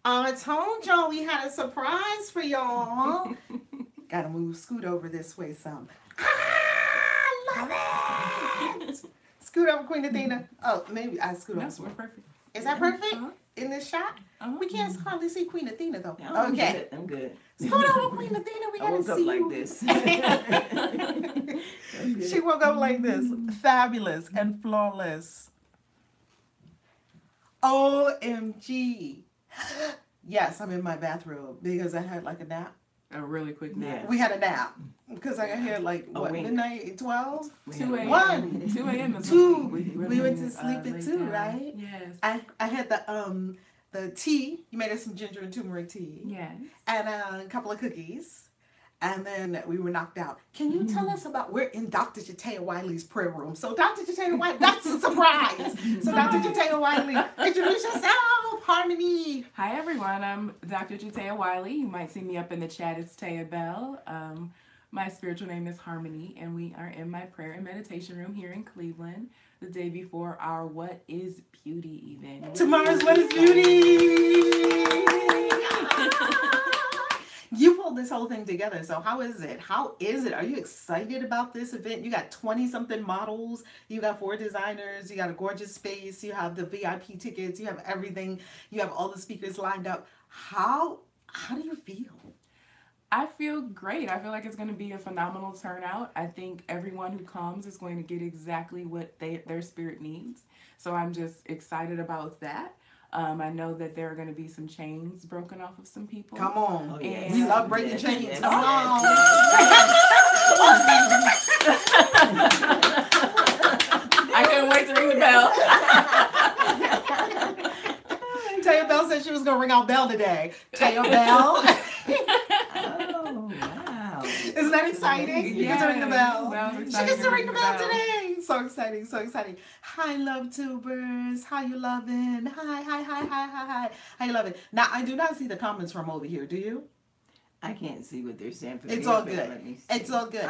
I told y'all we had a surprise for y'all. Gotta move Scoot over this way some. I love it! Scoot over, Queen Athena. Oh, maybe I scoot over No, some we're more. perfect. Is that perfect Uh-huh. in this shot? Uh-huh. We can't hardly see Queen Athena though. No, I'm Okay. good. I'm good. Scoot over, Queen Athena. We I gotta woke up see like you. this. She woke up like this. Fabulous and flawless. OMG. Yes, I'm in my bathrobe because I had like a nap. A really quick nap. We had a nap because I got here like what, wink. midnight, 12? 2 a.m. 1. 2 a.m. is 2. when We went to sleep laid at 2, down. right? Yes. I had the tea. You made us some ginger and turmeric tea. Yes. And a couple of cookies. And then we were knocked out. Can you tell us about, we're in Dr. Jataya Wiley's prayer room. So Dr. Jataya Wiley, that's a surprise. So Dr. Jataya Wiley, introduce yourself, Harmony. Hi everyone, I'm Dr. Jataya Wiley. You might see me up in the chat. It's Taya Bell. My spiritual name is Harmony, and we are in my prayer and meditation room here in Cleveland the day before our What is Beauty event. Tomorrow's What is Beauty. You pulled this whole thing together. So how is it? How is it? Are you excited about this event? You got 20-something models. You got 4 designers. You got a gorgeous space. You have the VIP tickets. You have everything. You have all the speakers lined up. How do you feel? I feel great. I feel like it's going to be a phenomenal turnout. I think everyone who comes is going to get exactly what their spirit needs. So I'm just excited about that. I know that there are going to be some chains broken off of some people. Come on. Oh, yes. We love breaking chains. Yes. Come on. I couldn't wait to ring the bell. Taya Bell said she was going to ring our bell today. Taya Bell. Oh, wow. Isn't that exciting? You get to ring the bell. Well, She gets to ring the bell today. So exciting, so exciting. Hi, LoveTubers. How you loving? Hi. How you loving? Now, I do not see the comments from over here. Do you? I can't see what they're saying. It's all good. It's all good.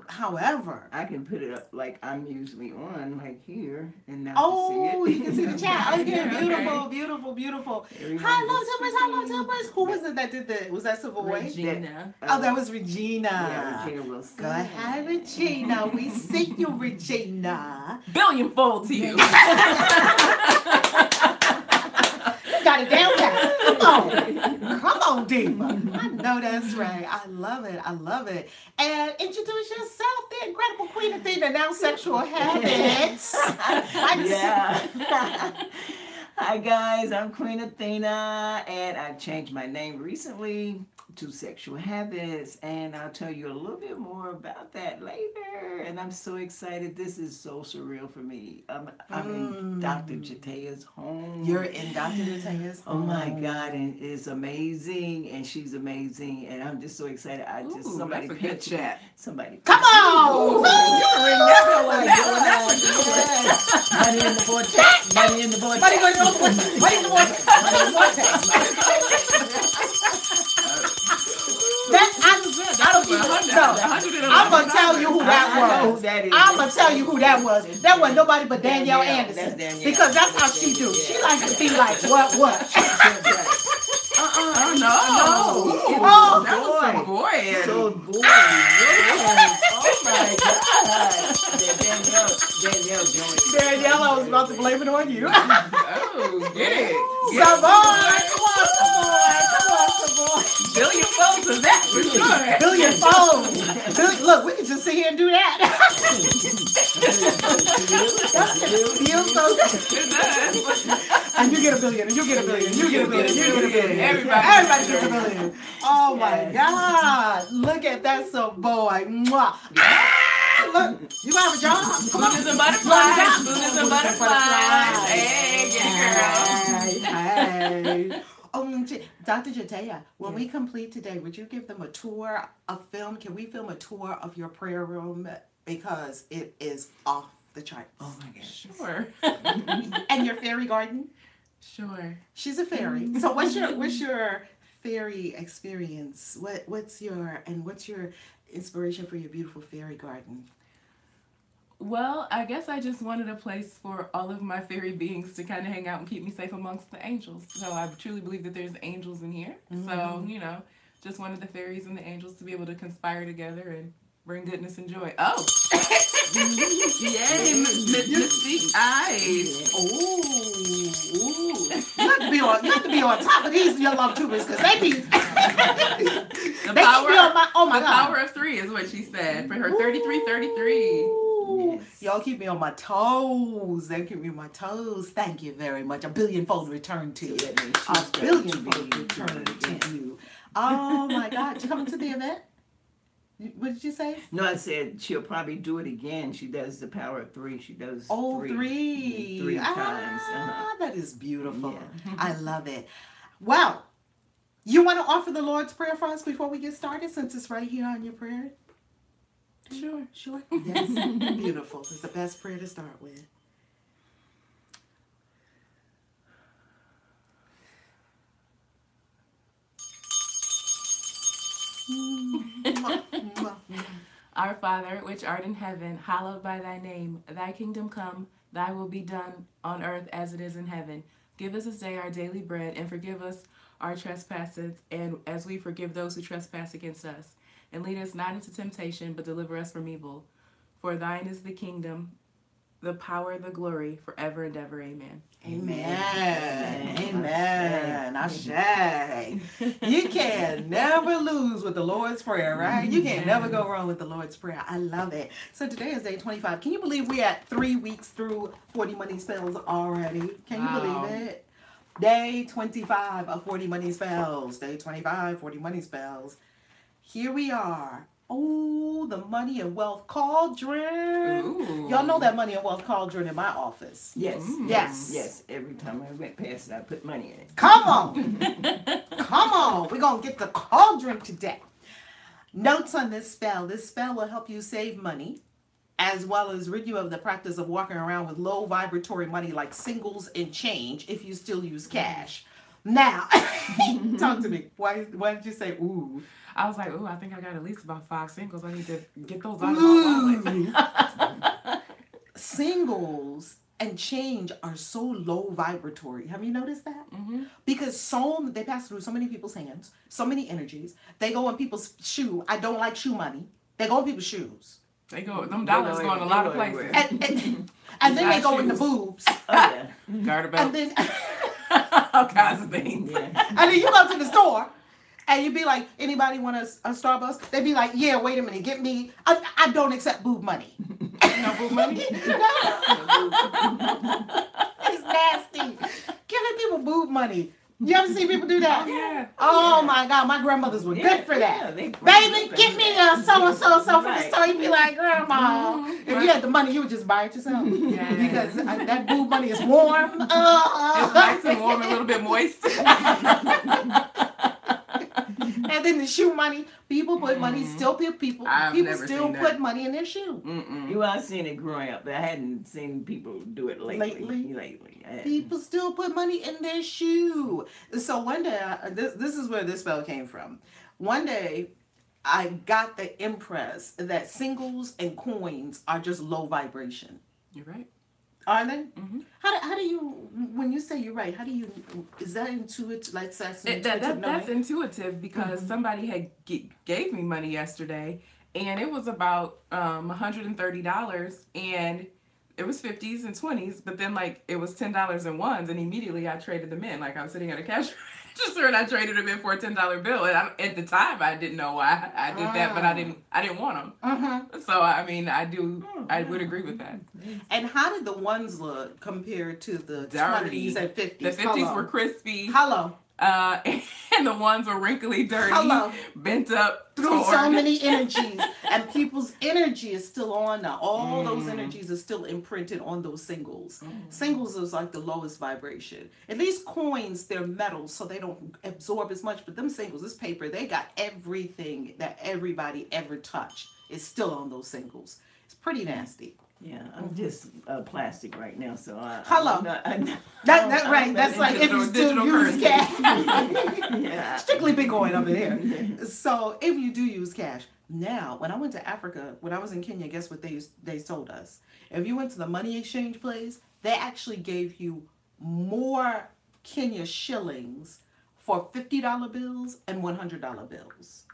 However, I can put it up like I'm usually on, like here, and now oh, see it. you can see the chat. Okay, Yeah, beautiful, okay. beautiful. Everyone Hi, just- LoveTubers. Who was it that did the? Was that Savoy? Regina. Oh, that was Regina. Yeah, Regina Wilson. Go ahead, Regina. We see you, Regina. Billionfold to you. Got it down pat. Come on, Diva. I know that's right. I love it. And introduce yourself, the incredible Queen Athena, now sexual habits. Yeah. Hi guys, I'm Queen Athena, and I changed my name recently to Sexual Habits, and I'll tell you a little bit more about that later. And I'm so excited. This is so surreal for me. I'm in Dr. Jataya's home. You're in Dr. Jataya's Oh home. my God, and it's amazing, and she's amazing, and I'm just so excited. Ooh, Somebody that's a good picked chat. Somebody. Come on! Ooh, you can ring that bell like that. Money in the vortex. Money in the vortex. Money in the vortex. Money in the vortex. Money in the vortex. I don't even know. I'm going to tell you who that I know was. who that is. I'm going to tell you who that was. That wasn't nobody but Danielle Danielle. Anderson. That's Danielle. Because that's how she do. She likes to be like, what? Oh no! Oh, That was some boy. So boy, oh my God! Danielle joined. Danielle, I was about to blame it on you. Oh, get it. Savoy! Come on, Savoy. Billion folds of that for sure. Billion phones. Look, we can just sit here and do that. Feels so good. And you get a billion, and you get a billion, you get a billion, you get a billion. Everybody gets a billion. Oh my God. Look at that Savoy. Mwah. Look, you have a job. Come on. Spooners and butterflies. Spooners and butterflies. Hey, get it, girl. Hey. Dr. Jataya, when we complete today, would you give them a tour of film? Can we film a tour of your prayer room? Because it is off the charts. Oh my gosh. Sure. And your fairy garden? Sure. She's a fairy. So what's your fairy experience? What's your inspiration for your beautiful fairy garden? Well, I guess I just wanted a place for all of my fairy beings to kind of hang out and keep me safe amongst the angels. So I truly believe that there's angels in here. So, just wanted the fairies and the angels to be able to conspire together and bring goodness and joy. Oh! Yay! Mystique eyes! Ooh. You have to be on top of these your LoveTubers because they be The they power, keep me on my the power of 3 is what she said for her 33. Yes. Y'all keep me on my toes. They keep me on my toes. Thank you very much. A billionfold return to you. A billionfold return to you. Oh my God. You coming to the event? What did you say? No, I said she'll probably do it again. She does the power of 3. She does three times. That is beautiful. Yeah. I love it. Well, you want to offer the Lord's Prayer for us before we get started since it's right here on your prayer? Sure. Yes. Beautiful. It's the best prayer to start with. Our Father, which art in heaven, hallowed by thy name. Thy kingdom come, thy will be done on earth as it is in heaven. Give us this day our daily bread, and forgive us our trespasses, and as we forgive those who trespass against us. And lead us not into temptation, but deliver us from evil. For thine is the kingdom, the power, the glory, forever and ever. Amen. Amen. Ashe. You can never lose with the Lord's Prayer, right? You can never go wrong with the Lord's Prayer. I love it. So today is day 25. Can you believe we're at 3 weeks through 40 money spells already? Can you believe it? Day 25 of 40 money spells. Day 25, 40 money spells. Here we are. Oh, the Money and Wealth Cauldron. Ooh. Y'all know that Money and Wealth Cauldron in my office. Yes. Yes. Yes. Every time I went past it, I put money in it. Come on. Come on. We're going to get the cauldron today. Notes on this spell. This spell will help you save money, as well as rid you of the practice of walking around with low vibratory money like singles and change if you still use cash. Now, talk to me. Why did you say ooh? I was like, ooh, I think I got at least about 5 singles. I need to get those out of my wallet. Singles and change are so low vibratory. Have you noticed that? Mm-hmm. Because they pass through so many people's hands, so many energies. They go in people's shoe. I don't like shoe money. They go in people's shoes. Them dollars go in a lot of places. And then they go in the boobs. Oh, yeah. Garter belts. And then all kinds of things. Yeah. and then you go to the store. And you'd be like, anybody want a Starbucks? They'd be like, yeah, wait a minute, get me. I don't accept boob money. No boob money? No. It's nasty. Giving people boob money. You ever see people do that? Yeah. Oh my God, my grandmothers were good for that. Yeah, Baby, get me a so-and-so from the store. You'd be like, Grandma. Mm-hmm. If you had the money, you would just buy it yourself. Yeah. Because that boob money is warm. It's nice and warm and a little bit moist. And then the shoe money, people put money, still people I've never still seen that. put money in their shoe. I've seen it growing up, but I hadn't seen people do it lately. People still put money in their shoe. So one day, this is where this spell came from. One day, I got the impress that singles and coins are just low vibration. You're right. Are they? Mm-hmm. How do you, when you say you're right, is that intuitive? Like that's intuitive That's intuitive because somebody had gave me money yesterday, and it was about $130, and it was 50s and 20s, but then like it was $10 in ones, and immediately I traded them in. Like I was sitting at a cash register and I traded them in for a $10 bill, and at the time I didn't know why I did that, but I didn't want them. So I mean I would agree with that. And how did the ones look compared to the Dirty. 20s and 50s? The 50s were crispy. Hello. And the ones were wrinkly, dirty, bent up, through torn. so many energies, and people's energy is still on now. All those energies are still imprinted on those singles. Singles is like the lowest vibration. At least coins, they're metal, so they don't absorb as much. But them singles, this paper, they got everything that everybody ever touched. It's still on those singles. It's pretty nasty. Yeah, I'm just plastic right now, so Hello. That's right. That's like if you still use cash. Yeah. Strictly Bitcoin up in here. So if you do use cash, now when I went to Africa, when I was in Kenya, guess what they told us? If you went to the money exchange place, they actually gave you more Kenya shillings for $50 bills and $100 bills.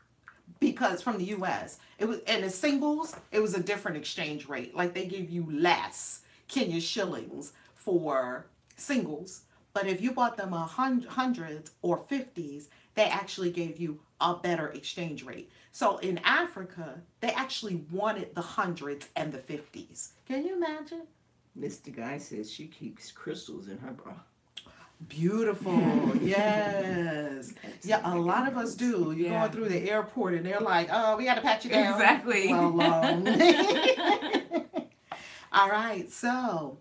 Because from the US, it was, and the singles, it was a different exchange rate. Like they give you less Kenya shillings for singles, but if you bought them hundreds or 50s, they actually gave you a better exchange rate. So in Africa, they actually wanted the hundreds and the 50s. Can you imagine? Mr. Guy says she keeps crystals in her bra. Beautiful. Yes. Yeah, a lot of us do. You're going through the airport and they're like, oh, we got to pat you down. Exactly. Well, all right. So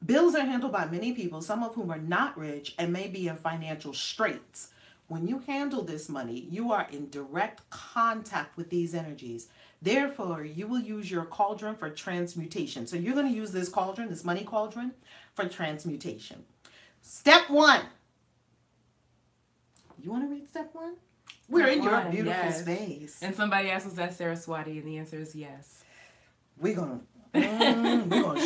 bills are handled by many people, some of whom are not rich and may be in financial straits. When you handle this money, you are in direct contact with these energies. Therefore, you will use your cauldron for transmutation. So you're going to use this cauldron, this money cauldron, for transmutation. Step 1. You want to read step 1? We're in your beautiful space. And somebody asked, was that Saraswati? And the answer is yes. We're gonna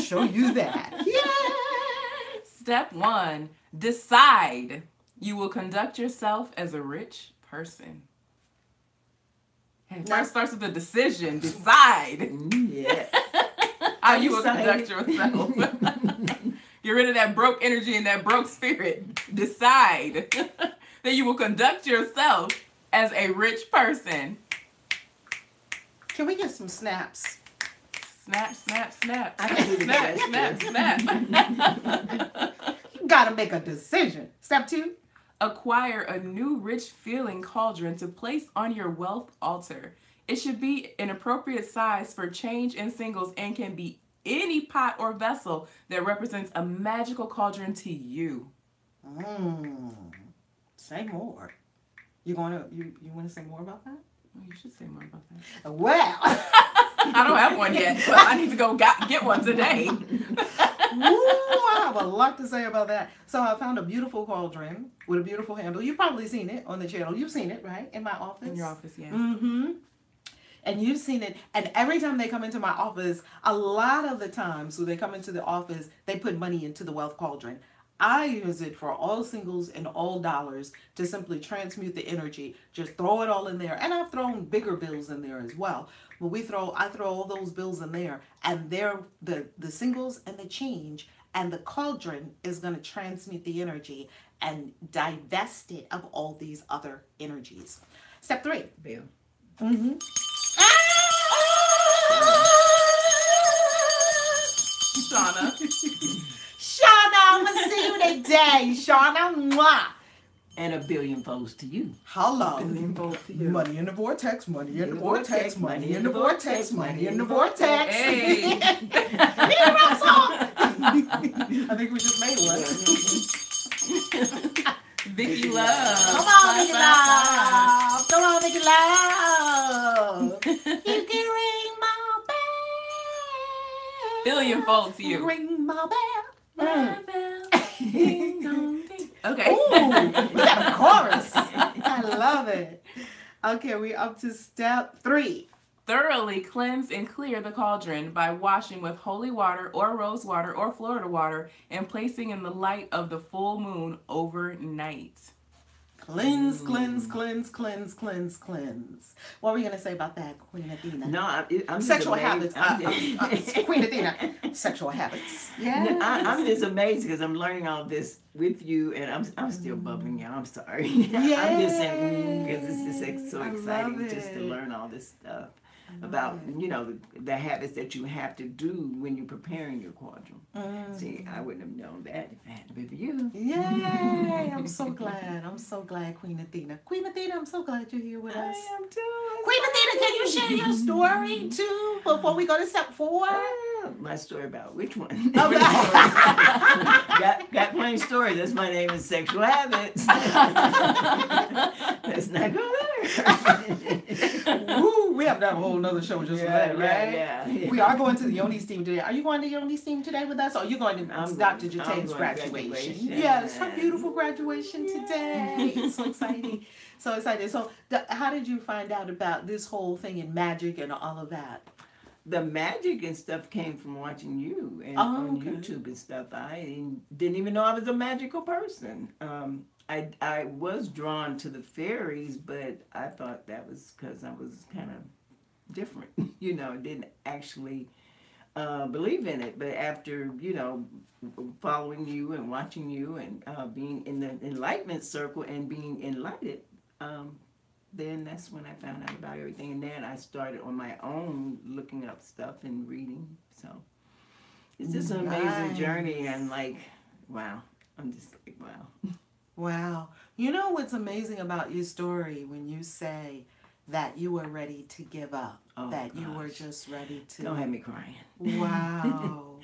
show you that. Yeah. Step 1, decide. You will conduct yourself as a rich person. And first starts with a decision. Decide. Yeah. How you will conduct yourself. Get rid of that broke energy and that broke spirit. Decide that you will conduct yourself as a rich person. Can we get some snaps? Snap, snap, snap. I can do Snap, snap, snap. You gotta make a decision. Step 2. Acquire a new rich feeling cauldron to place on your wealth altar. It should be an appropriate size for change in singles and can be any pot or vessel that represents a magical cauldron to you. Say more. You wanna say more about that? Oh, you should say more about that. Well, I don't have one yet, but I need to go get one today. Ooh, I have a lot to say about that. So I found a beautiful cauldron with a beautiful handle. You've probably seen it on the channel. You've seen it, right? In my office. In your office, yes. Mm-hmm. And you've seen it. And every time they come into my office, a lot of the times when they come into the office, they put money into the wealth cauldron. I use it for all singles and all dollars to simply transmute the energy. Just throw it all in there. And I've thrown bigger bills in there as well. But I throw all those bills in there, and they're the singles and the change, and the cauldron is going to transmute the energy and divest it of all these other energies. Step 3. Bill. Mm-hmm. Shauna, I'm going to see you today. Shauna, mwah. And a billion folds to you. Hello. Billion folds to you. Money in the vortex, money in the vortex, money in the vortex, money in the vortex. Hey. We need a rap song. I think we just made one. Vicky Love. Come on, Vicky Love. Come on, Vicky Love. You can ring my bell. Billion fold to you. Ring my bell. My bell. Ding dong ding. Okay. Ooh, we got a chorus. I love it. Okay, we're up to step 3. Thoroughly cleanse and clear the cauldron by washing with holy water or rose water or Florida water and placing in the light of the full moon overnight. Cleanse, cleanse, cleanse, cleanse, cleanse, cleanse. What were you going to say about that, Queen Athena? No, I'm Sexual just habits. Queen Athena. Sexual habits. Yeah. I'm just amazed because I'm learning all this with you, and I'm still bubbling, y'all. I'm sorry. Yeah. I'm just saying because it's just so I exciting love just to it. learn all this stuff about the habits that you have to do when you're preparing your quadrant. See, I wouldn't have known that if it hadn't been for you. Yay! I'm so glad. I'm so glad, Queen Athena. Queen Athena, I'm so glad you're here with us. I am too. Queen Athena, can you share your story too before we go to step 4? My story about which one? Okay. got plenty of stories. That's my name is Sexual Habits. Let's not go there. Woo We have to have a whole nother show just for that, right? Yeah. We are going to the Yoni Steam today. Are you going to Yoni Steam today with us? Or are you going to Dr. Jatane's graduation? Yes, her beautiful graduation today. It's so exciting. So excited. So how did you find out about this whole thing in magic and all of that? The magic and stuff came from watching you and on YouTube and stuff. I didn't even know I was a magical person. I was drawn to the fairies, but I thought that was because I was kind of different. Didn't actually believe in it. But after, following you and watching you and being in the enlightenment circle and being enlightened, then that's when I found out about everything. And then I started on my own looking up stuff and reading. So it's just an amazing journey. And wow. I'm just like, wow. Wow. You know what's amazing about your story when you say that you were ready to give up, you were just ready to... Don't have me crying. Wow.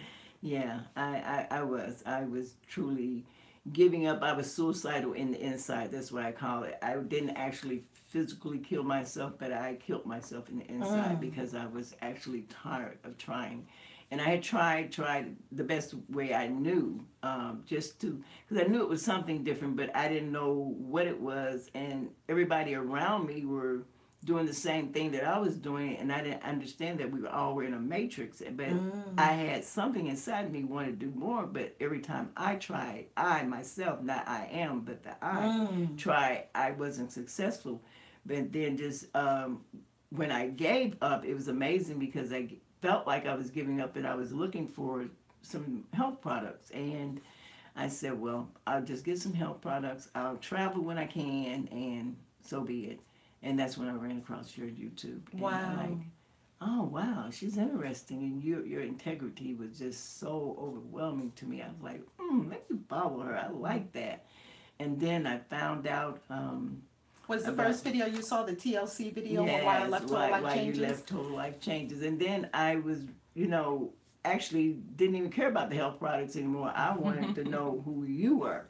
Yeah, I was truly giving up. I was suicidal in the inside. That's what I call it. I didn't actually physically kill myself, but I killed myself in the inside because I was actually tired of trying. And I had tried the best way I knew, because I knew it was something different, but I didn't know what it was. And everybody around me were doing the same thing that I was doing, and I didn't understand that we were all in a matrix. But I had something inside me wanted to do more, but every time I tried, I myself, not I am, but the I tried, I wasn't successful. But then just when I gave up, it was amazing because I felt like I was giving up and I was looking for some health products. And I said, well, I'll just get some health products. I'll travel when I can, and so be it. And that's when I ran across your YouTube. And wow. I'm like, oh, wow, she's interesting. And your integrity was just so overwhelming to me. I was like, let me follow her. I like that. And then I found out... was the first video you saw the TLC video? Yes, Why I left Total Life Changes? You left Total Life Changes. And then I was, actually didn't even care about the health products anymore. I wanted to know who you were.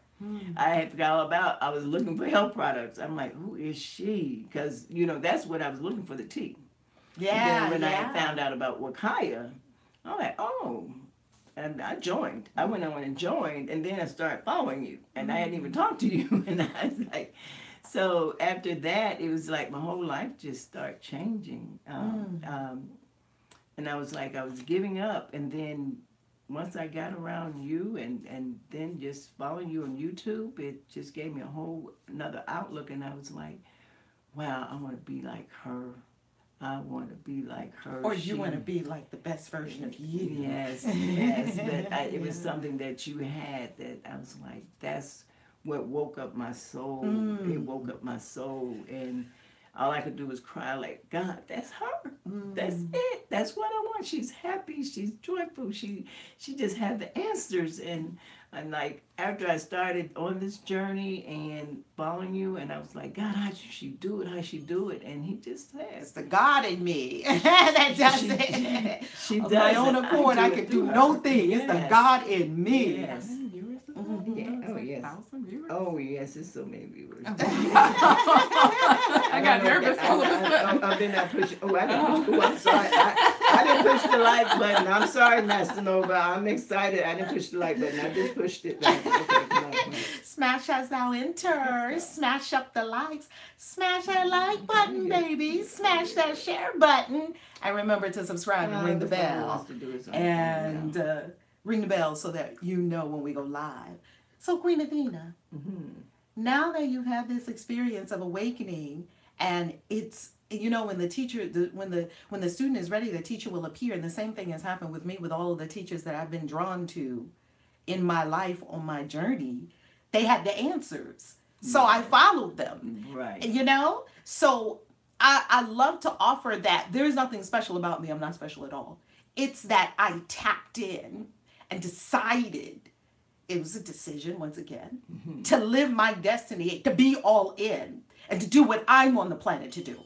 I had forgot all about, I was looking for health products. I'm like, who is she? Because, that's what I was looking for, the tea. Yeah, and then when I found out about Wakaya, I'm like, oh. And I joined. I went on and joined, and then I started following you. And I hadn't even talked to you. And I was like... So after that, it was like my whole life just started changing. And I was like, I was giving up. And then once I got around you and then just following you on YouTube, it just gave me a whole another outlook. And I was like, wow, I want to be like her. I want to be like her. Or you want to be like the best version of you. Yes. But it was something that you had that I was like, that's what woke up my soul. It woke up my soul, and all I could do was cry like, God, that's her. That's it. That's what I want. She's happy. She's joyful. She just had the answers. And like, after I started on this journey and following you, and I was like, God, how should she do it? How should she do it? And he just said, it's the God in me that does it. She does my own accord, I can do no thing. Yes. It's the God in me. Yes. Oh yes, it's so many viewers. I got nervous all of a sudden. Then I pushed. I didn't push. I'm sorry. I didn't push the like button. I'm sorry, Master Nova. I'm excited. I didn't push the like button. I just pushed it. Okay, come on. Smash as thou enters. Smash up the likes. Smash that like button, baby. Smash that share button. And remember to subscribe and ring the bell. And ring the bell so that you know when we go live. So Queen Athena, now that you've had this experience of awakening, and it's, when the teacher, when the student is ready, the teacher will appear. And the same thing has happened with me with all of the teachers that I've been drawn to in my life on my journey. They had the answers. So I followed them. Right. So I love to offer that. There's nothing special about me. I'm not special at all. It's that I tapped in and decided, it was a decision once again, to live my destiny, to be all in, and to do what I'm on the planet to do.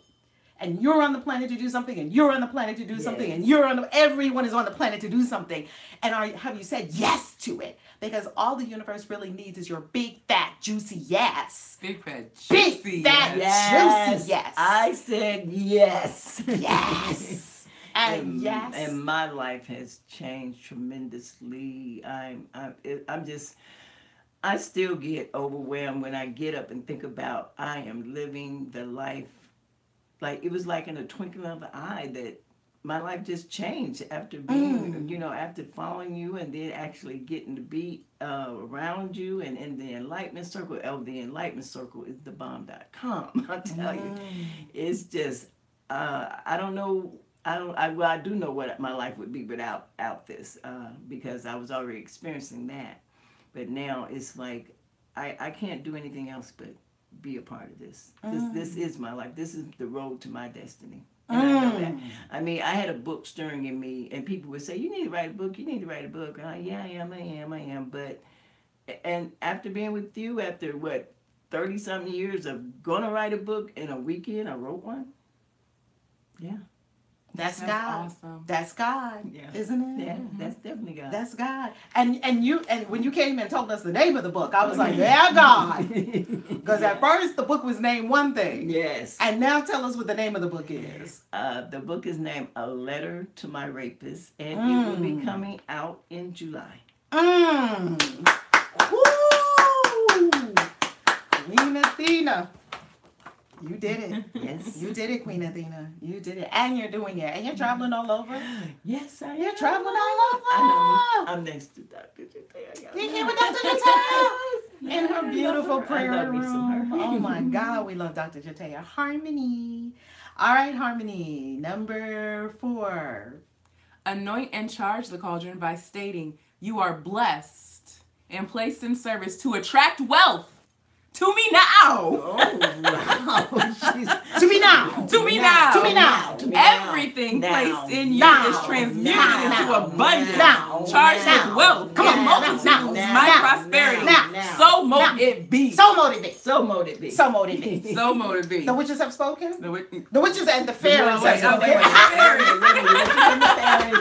and you're on the planet to do something, and you're on the planet to do something, and everyone is on the planet to do something. And have you said yes to it? Because all the universe really needs is your big, fat, juicy yes. Big, fat, juicy Big, fat, yes. juicy yes. I said yes. Yes. And yes. And my life has changed tremendously. I still get overwhelmed when I get up and think about I am living the life. Like, it was like in a twinkling of an eye that my life just changed after being, after following you and then actually getting to be around you and in the enlightenment circle. The enlightenment circle is thebomb.com. I'll tell you. It's just, I don't know. I do know what my life would be without this because I was already experiencing that. But now it's like, I can't do anything else but be a part of this. This is my life. This is the road to my destiny. And I know that. I mean, I had a book stirring in me, and people would say, you need to write a book, you need to write a book. And I am. But, and after being with you, after 30-something years of going to write a book in a weekend, I wrote one. Yeah. That's God. Awesome. That's God, isn't it? Yeah, that's definitely God. That's God. And when you came and told us the name of the book, I was like, yeah, God. Because at first the book was named one thing. Yes. And now tell us what the name of the book is. The book is named A Letter to My Rapist, and it will be coming out in July. Woo! Queen Athena. You did it. Yes. You did it, Queen Athena. You did it. And you're doing it. And you're traveling all over. Yes, I am. You're traveling all over. I know. I'm next to Dr. Jataya. You here with Dr. Jataya? In her beautiful prayer I love me some room. her. Oh my God, we love Dr. Jataya. Harmony. All right, Harmony. Number 4. Anoint and charge the cauldron by stating, you are blessed and placed in service to attract wealth. To me now. Oh, wow. To me now. To me now. To me now. Everything placed in you is transmuted into abundance. Charged with wealth and multitudes, my prosperity. So mote it be. So mote it be. So mote it be. So mote it be. So mote it be. The witches have spoken? The witches and the fairies have spoken.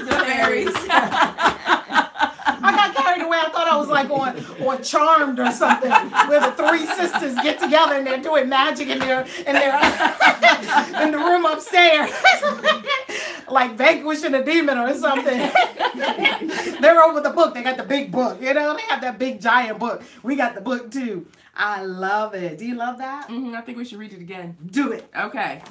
The fairies. I got carried away. I thought I was like on Charmed or something, where the 3 sisters get together and they're doing magic in their in the room upstairs, like vanquishing a demon or something. They're over the book. They got the big book. They have that big giant book. We got the book too. I love it. Do you love that? I think we should read it again. Do it. Okay.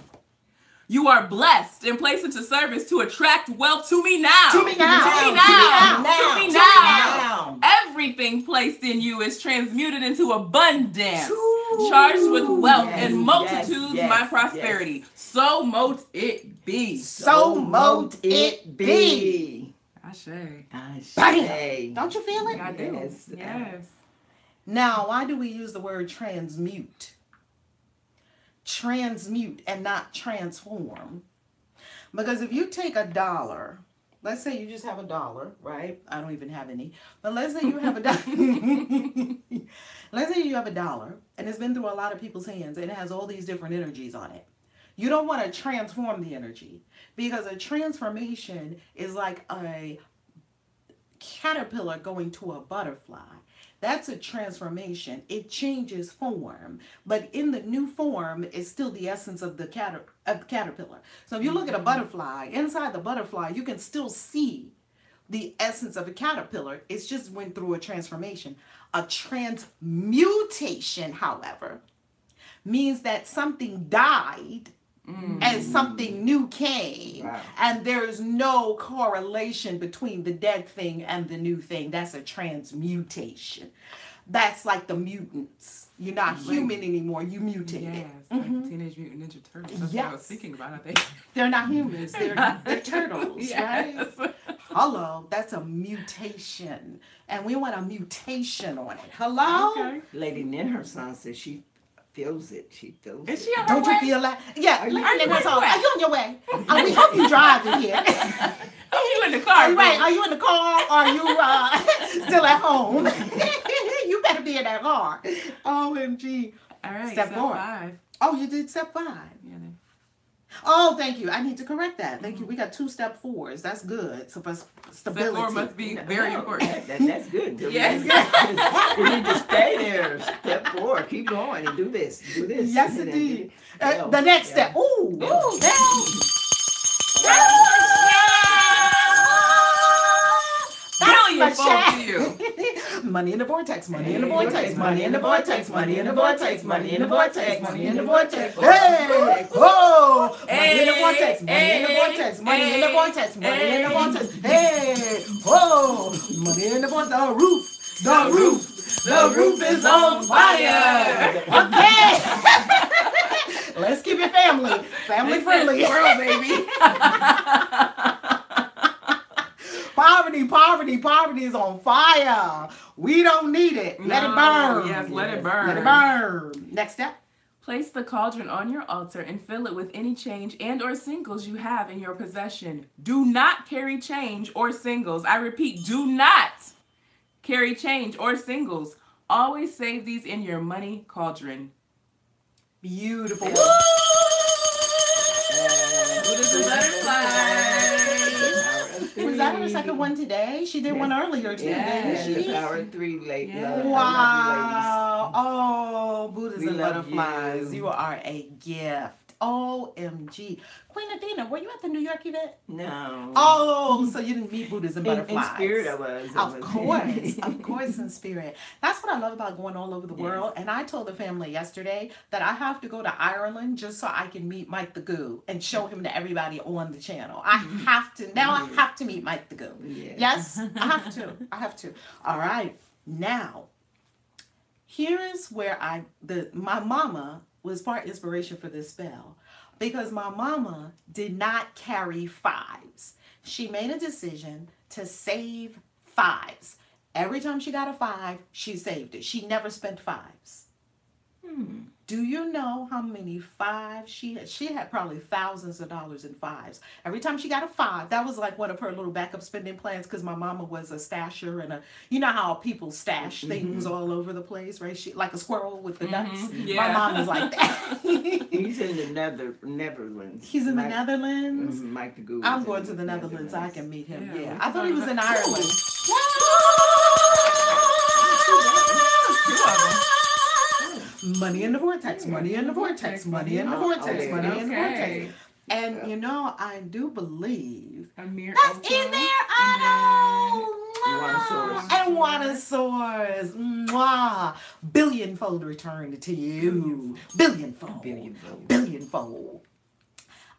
You are blessed and placed into service to attract wealth to me now. To me now. To me now. To me To me now. now. Everything placed in you is transmuted into abundance. Charged with wealth and multitudes, my prosperity. So mote it be. So mote it be. Ashe. Don't you feel it? I do. Yes. Now, why do we use the word transmute? Transmute and not transform. Because if you take $1, let's say you just have $1, right? I don't even have any. But let's say you have $1. Let's say you have $1 and it's been through a lot of people's hands and it has all these different energies on it. You don't want to transform the energy, because a transformation is like a caterpillar going to a butterfly. That's a transformation. It changes form, but in the new form is still the essence of the caterpillar. So if you look at a butterfly, inside the butterfly, you can still see the essence of a caterpillar. It's just went through a transformation. A transmutation, however, means that something died and something new came. Wow. And there's no correlation between the dead thing and the new thing. That's a transmutation. That's like the mutants. You're not human anymore. You mutated. Yes, like Teenage Mutant Ninja Turtles. That's what I was thinking about, I think. They're not humans. They're turtles, Yes. right? Hello, that's a mutation. And we want a mutation on it. Hello? Okay. Lady Ninherson says she feels it. She feels Is it. she on her Don't way? you feel that? Yeah. Are you Are you on your way? Are We hope you driving here. Oh, you in the car? Are you right? baby. Are you in the car? Or are you still at home? You better be in that car. OMG. All right, Step 4. 5. Oh, you did step 5. Yeah, then. Oh, thank you. I need to correct that. Thank you. We got 2 step 4s. That's good. So for Step stability. 4 must be very important. That's good. Yes. You need to stay there. Step 4. Keep going and do this. Do this. Yes, indeed. The next step. Ooh. Ooh. Brilliant to you. Money in the vortex, money in the vortex, money in the vortex, money in the vortex, money in the vortex, money in the vortex. Hey! Whoa! Money in the vortex, money in the vortex, money in the vortex, money in the vortex. Hey! Whoa! Money in the vortex. The roof is on fire. Okay. Let's keep it family friendly. Squirrel, baby. Poverty is on fire. We don't need it. Let it burn. Yes, let it burn. Let it burn. Next step. Place the cauldron on your altar and fill it with any change and or singles you have in your possession. Do not carry change or singles. I repeat, do not carry change or singles. Always save these in your money cauldron. Beautiful. What is the butterfly? Was that her second one today? She did one earlier too, didn't she? The power of 3 late. Yeah. Wow. Oh, Buddhas We and love butterflies. you. You are a gift. OMG. Queen Athena, were you at the New York event? No. Oh, so you didn't meet Buddhas and butterflies. In spirit I was. Of course in spirit. That's what I love about going all over the world. And I told the family yesterday that I have to go to Ireland just so I can meet Mike the Goo and show him to everybody on the channel. I have to. Now I have to meet Mike the Goo. Yes, I have to. All right. Now, here is where my mama was part inspiration for this spell, because my mama did not carry 5s. She made a decision to save 5s. Every time she got a 5, she saved it. She never spent 5s. Do you know how many 5s she had? She had probably thousands of dollars in 5s. Every time she got a 5, that was like one of her little backup spending plans, because my mama was a stasher and you know how people stash things all over the place, right? She like a squirrel with the nuts. Yeah. My mom was like that. He's in the Netherlands. He's in the Netherlands? Mike the Goo. I'm going to the Netherlands so I can meet him. Yeah. Yeah. I thought he was in Ireland. Money in the vortex, money in the vortex, money in the vortex, money in the vortex. And you know, I do believe that's in there, Otto. And Wanosaurus. Mwah. Billionfold return to you. Billionfold.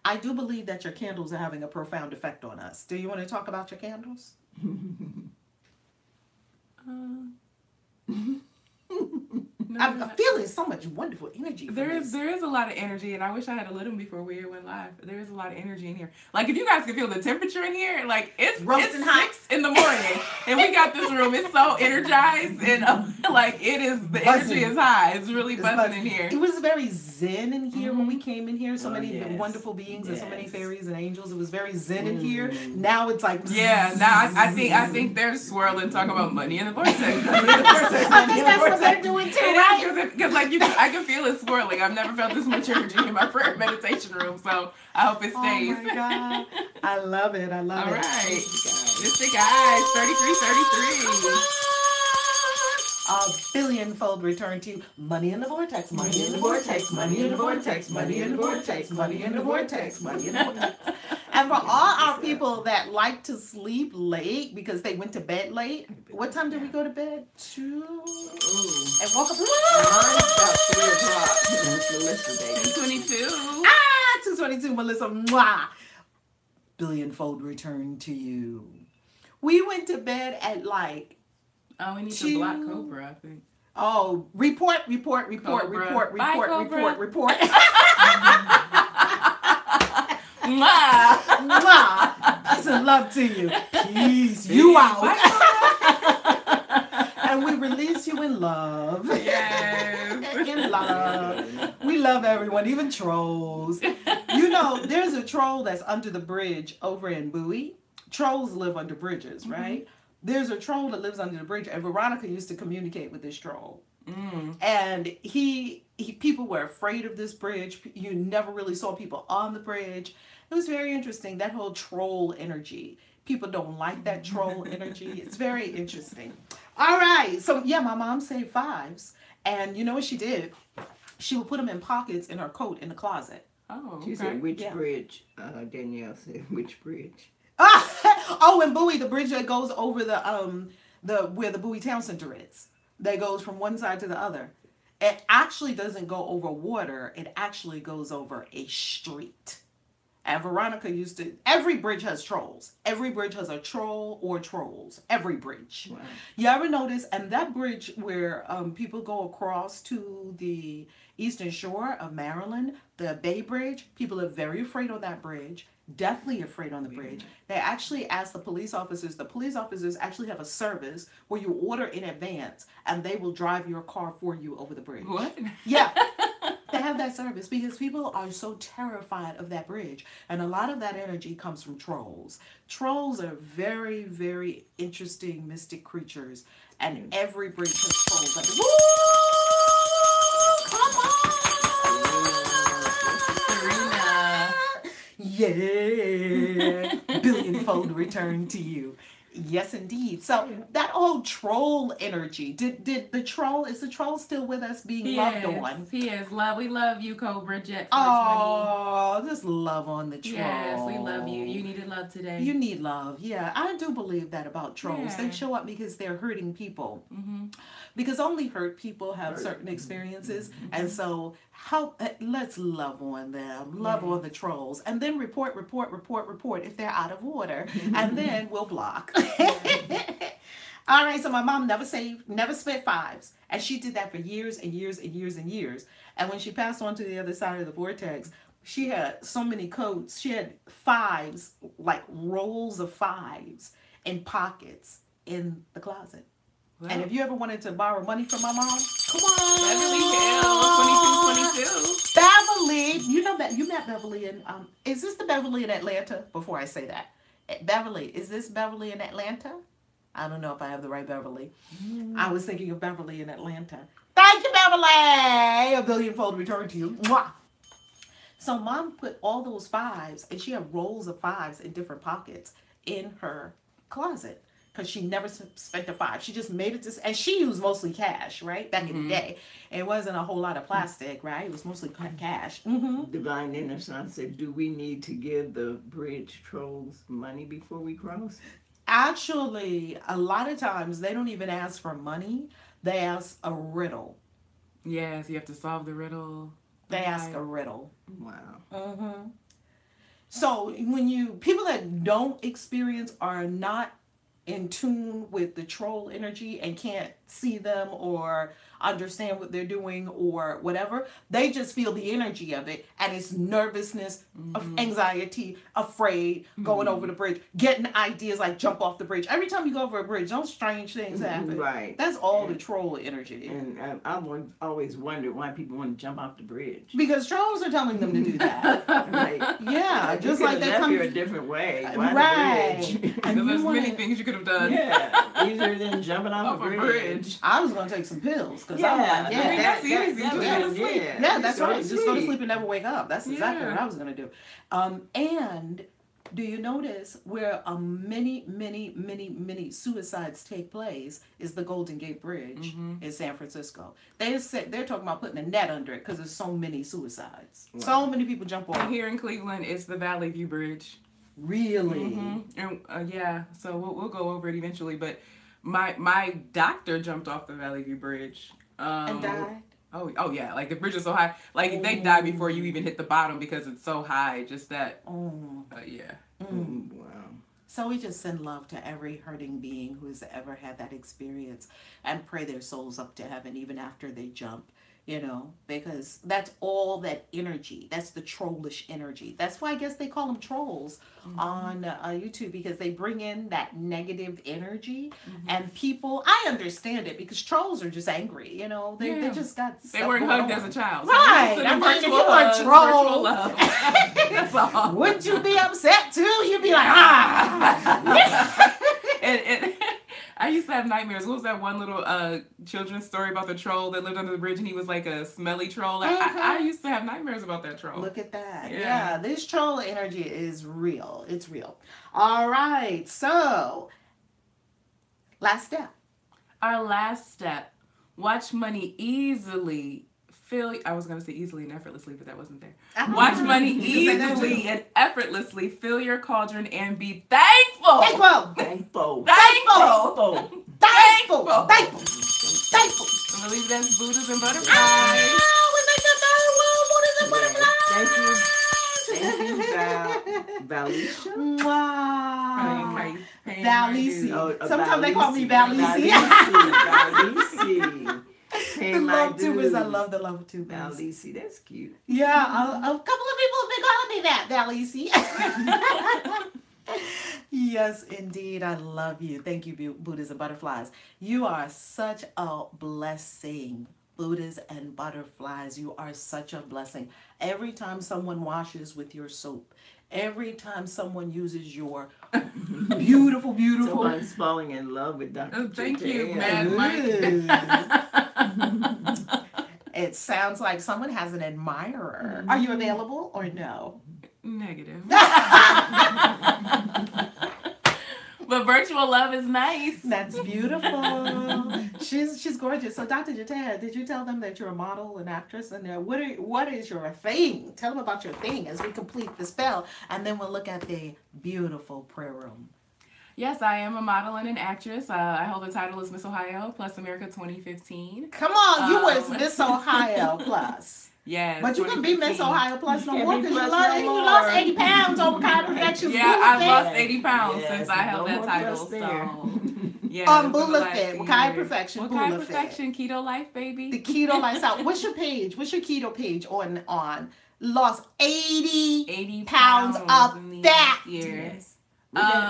I do believe that your candles are having a profound effect on us. Do you want to talk about your candles? I'm feeling so much wonderful energy. There is a lot of energy, and I wish I had a little before we went live. There is a lot of energy in here. Like, if you guys could feel the temperature in here, like it's hot 6 in the morning, and we got this room. It's so energized, and like it is. The energy is high. It's really buzzing in here. It was very zen in here when we came in here. So many wonderful beings and so many fairies and angels. It was very zen in here. Now it's like now I think they're swirling, talking about money in the vortex. I think that's what they're doing too, right? Because like I can feel it swirling. I've never felt this much energy in my prayer meditation room, so I hope it stays. Oh my God. I love it. All right. Mystic Eyes, 3333. A billionfold return to you. Money in the vortex, money in the vortex, money in the vortex, money in the vortex, money in the vortex, money in the vortex. And for all our people that like to sleep late because they went to bed late, what time did we go to bed? 2? And woke up. About 3 o'clock. Melissa, baby. 2:22. 2:22, Melissa. Mwah. Billionfold return to you. We went to bed at like. Oh, we need to block Cobra, I think. Oh, report. Bye, Cobra. Mwah. Mwah. Peace and love to you. Peace. You out. And we release you in love. Yes. In love. We love everyone, even trolls. You know, there's a troll that's under the bridge over in Bowie. Trolls live under bridges, right? There's a troll that lives under the bridge, and Veronica used to communicate with this troll. And people were afraid of this bridge. You never really saw people on the bridge. It was very interesting, that whole troll energy. People don't like that troll energy. It's very interesting. All right. So, yeah, my mom saved fives. And you know what she did? She would put them in pockets in her coat in the closet. Oh, She okay. said, which bridge? Danielle said, which bridge? Oh, and Bowie, the bridge that goes over the where the Bowie Town Center is. That goes from one side to the other. It actually doesn't go over water. It actually goes over a street. And Veronica used to, every bridge has trolls. Every bridge has a troll or trolls. Every bridge. Wow. You ever notice? And that bridge where people go across to the eastern shore of Maryland, the Bay Bridge, people are very afraid on that bridge. Deathly afraid on the bridge. They actually ask the police officers actually have a service where you order in advance and they will drive your car for you over the bridge. What? Yeah. They have that service because people are so terrified of that bridge. And a lot of that energy comes from trolls. Trolls are very, very interesting mystic creatures. And every bridge has trolls. Like, woo! Come on! Yeah. Billionfold return to you. Yes, indeed. So that whole troll energy, did the troll, is the troll still with us being loved on? He is. We love you, Cobra Jet. Oh, just love on the troll. Yes, we love you. You needed love today. You need love. Yeah, I do believe that about trolls. Yeah. They show up because they're hurting people. Mm-hmm. Because only hurt people have certain experiences. Mm-hmm. And so let's love on them. Love on the trolls. And then report if they're out of order. And then we'll block. All right, so my mom never spent fives. And she did that for years and years and years and years. And when she passed on to the other side of the vortex, she had so many coats. She had fives, like rolls of fives in pockets in the closet. Wow. And if you ever wanted to borrow money from my mom, come on. Beverly Hills, 2222. Beverly, you know that you met Beverly in, is this the Beverly in Atlanta? Before I say that. Beverly, is this Beverly in Atlanta? I don't know if I have the right Beverly. I was thinking of Beverly in Atlanta. Thank you, Beverly! A billionfold return to you. Mwah. So mom put all those fives, and she had rolls of fives in different pockets in her closet. Because she never spent a five. She just made it and she used mostly cash, right? Back in the day. It wasn't a whole lot of plastic, right? It was mostly cash. Mm-hmm. Divine Inner Son said, do we need to give the bridge trolls money before we cross? Actually, a lot of times they don't even ask for money. They ask a riddle. Yes, you have to solve the riddle. They ask a riddle. Wow. Mm-hmm. So people that don't experience are not in tune with the troll energy and can't see them or understand what they're doing or whatever, they just feel the energy of it, and it's nervousness, anxiety, afraid, going over the bridge, getting ideas like jump off the bridge. Every time you go over a bridge, those strange things happen. Right. That's all the troll energy. And I've always wondered why people want to jump off the bridge. Because trolls are telling them to do that. Like, Yeah, just like they come here a different way. Why right. the bridge? And there's many things you could have done. Yeah, easier than jumping off a bridge. I was gonna take some pills because Yeah, I'm like, that's easy. Just go to sleep. Yeah, that's right. Just go to sleep. sleep and never wake up. That's exactly Yeah. what I was gonna do. And do you notice where many suicides take place is the Golden Gate Bridge in San Francisco. They're talking about putting a net under it because there's so many suicides. Wow. So many people jump off. And here in Cleveland, it's the Valley View Bridge. Really? And yeah, so we'll go over it eventually. But my doctor jumped off the Valley View Bridge. And died? Oh yeah, like the bridge is so high. Like they die before you even hit the bottom because it's so high. Just that. Yeah. Wow. So we just send love to every hurting being who has ever had that experience and pray their souls up to heaven even after they jump. Because that's all that energy. That's the trollish energy. That's why I guess they call them trolls on YouTube, because they bring in that negative energy. And people, I understand it because trolls are just angry. They just got. They weren't hugged as a child. Right. So I mean, if you virtual were a hugs, troll, virtual love. That's all. Wouldn't you be upset too? You'd be like, ah. and I used to have nightmares. What was that one little children's story about the troll that lived under the bridge and he was like a smelly troll? I used to have nightmares about that troll. Look at that. Yeah. Yeah, this troll energy is real. It's real. All right. So, last step. Our last step, watch money easily I was going to say easily and effortlessly, but that wasn't there. Watch money easily and effortlessly fill your cauldron and be thankful. Thankful. Thankful. Thankful. Thankful. Thankful. Thankful. I believe that's Buddhas and butterflies. Oh, we make the Buddhas and butterflies. Thank you, Valerie. Wow. Paying Valerie. Oh, Sometimes they call me Valerie. Valerie. The LoveTubers. I love the LoveTubers. Valerie, that's cute. Yeah, a couple of people have been calling me that, Valerie. Yes, indeed. I love you. Thank you, Buddhas and butterflies. You are such a blessing. Buddhas and butterflies, you are such a blessing. Every time someone washes with your soap, every time someone uses your beautiful, beautiful. Someone's falling in love with Dr. Oh, thank J. you, Mad Mike. It sounds like someone has an admirer. Are you available or no? Negative. But virtual love is nice. That's beautiful. She's gorgeous. So, Dr. Jatea, did you tell them that you're a model, an actress, and what is your thing? Tell them about your thing as we complete the spell, and then we'll look at the beautiful prayer room. Yes, I am a model and an actress. I hold the title as Miss Ohio Plus America 2015. Come on, you was Miss Ohio Plus. Yes. But you can be Miss Ohio Plus no more because you more. lost 80 pounds over chiropractic. Yeah, I've lost 80 pounds since I held that title. So, yeah. Bullafit, Wakai Perfection, Wakai Perfection, Keto Life, baby. The Keto Lifestyle. What's your page? What's your keto page on? Lost 80 pounds of fat. Years.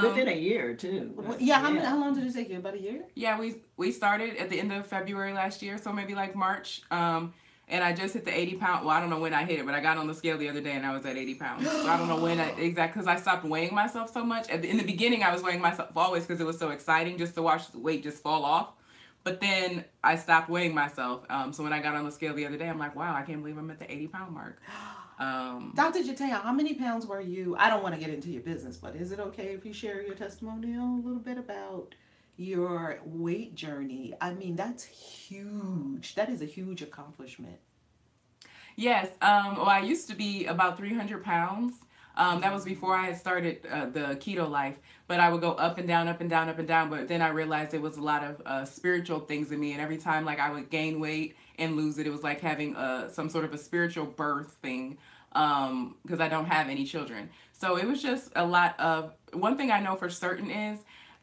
Within a year, too. Yeah, how long did it take you? About a year? Yeah, we started at the end of February last year, so maybe like March. And I just hit the 80 pound. Well, I don't know when I hit it, but I got on the scale the other day and I was at 80 pounds. So I don't know when because I stopped weighing myself so much. In the beginning, I was weighing myself always because it was so exciting just to watch the weight just fall off. But then I stopped weighing myself. So when I got on the scale the other day, I'm like, wow, I can't believe I'm at the 80 pound mark. Dr. Jatea, how many pounds were you? I don't want to get into your business, but is it okay if you share your testimonial a little bit about your weight journey? I mean, that's huge. That is a huge accomplishment. Yes. Well, I used to be about 300 pounds. That was before I had started the keto life. But I would go up and down, up and down, up and down. But then I realized there was a lot of spiritual things in me. And every time like I would gain weight and lose it, it was like having some sort of a spiritual birth thing because I don't have any children. So it was just a lot of, one thing I know for certain is,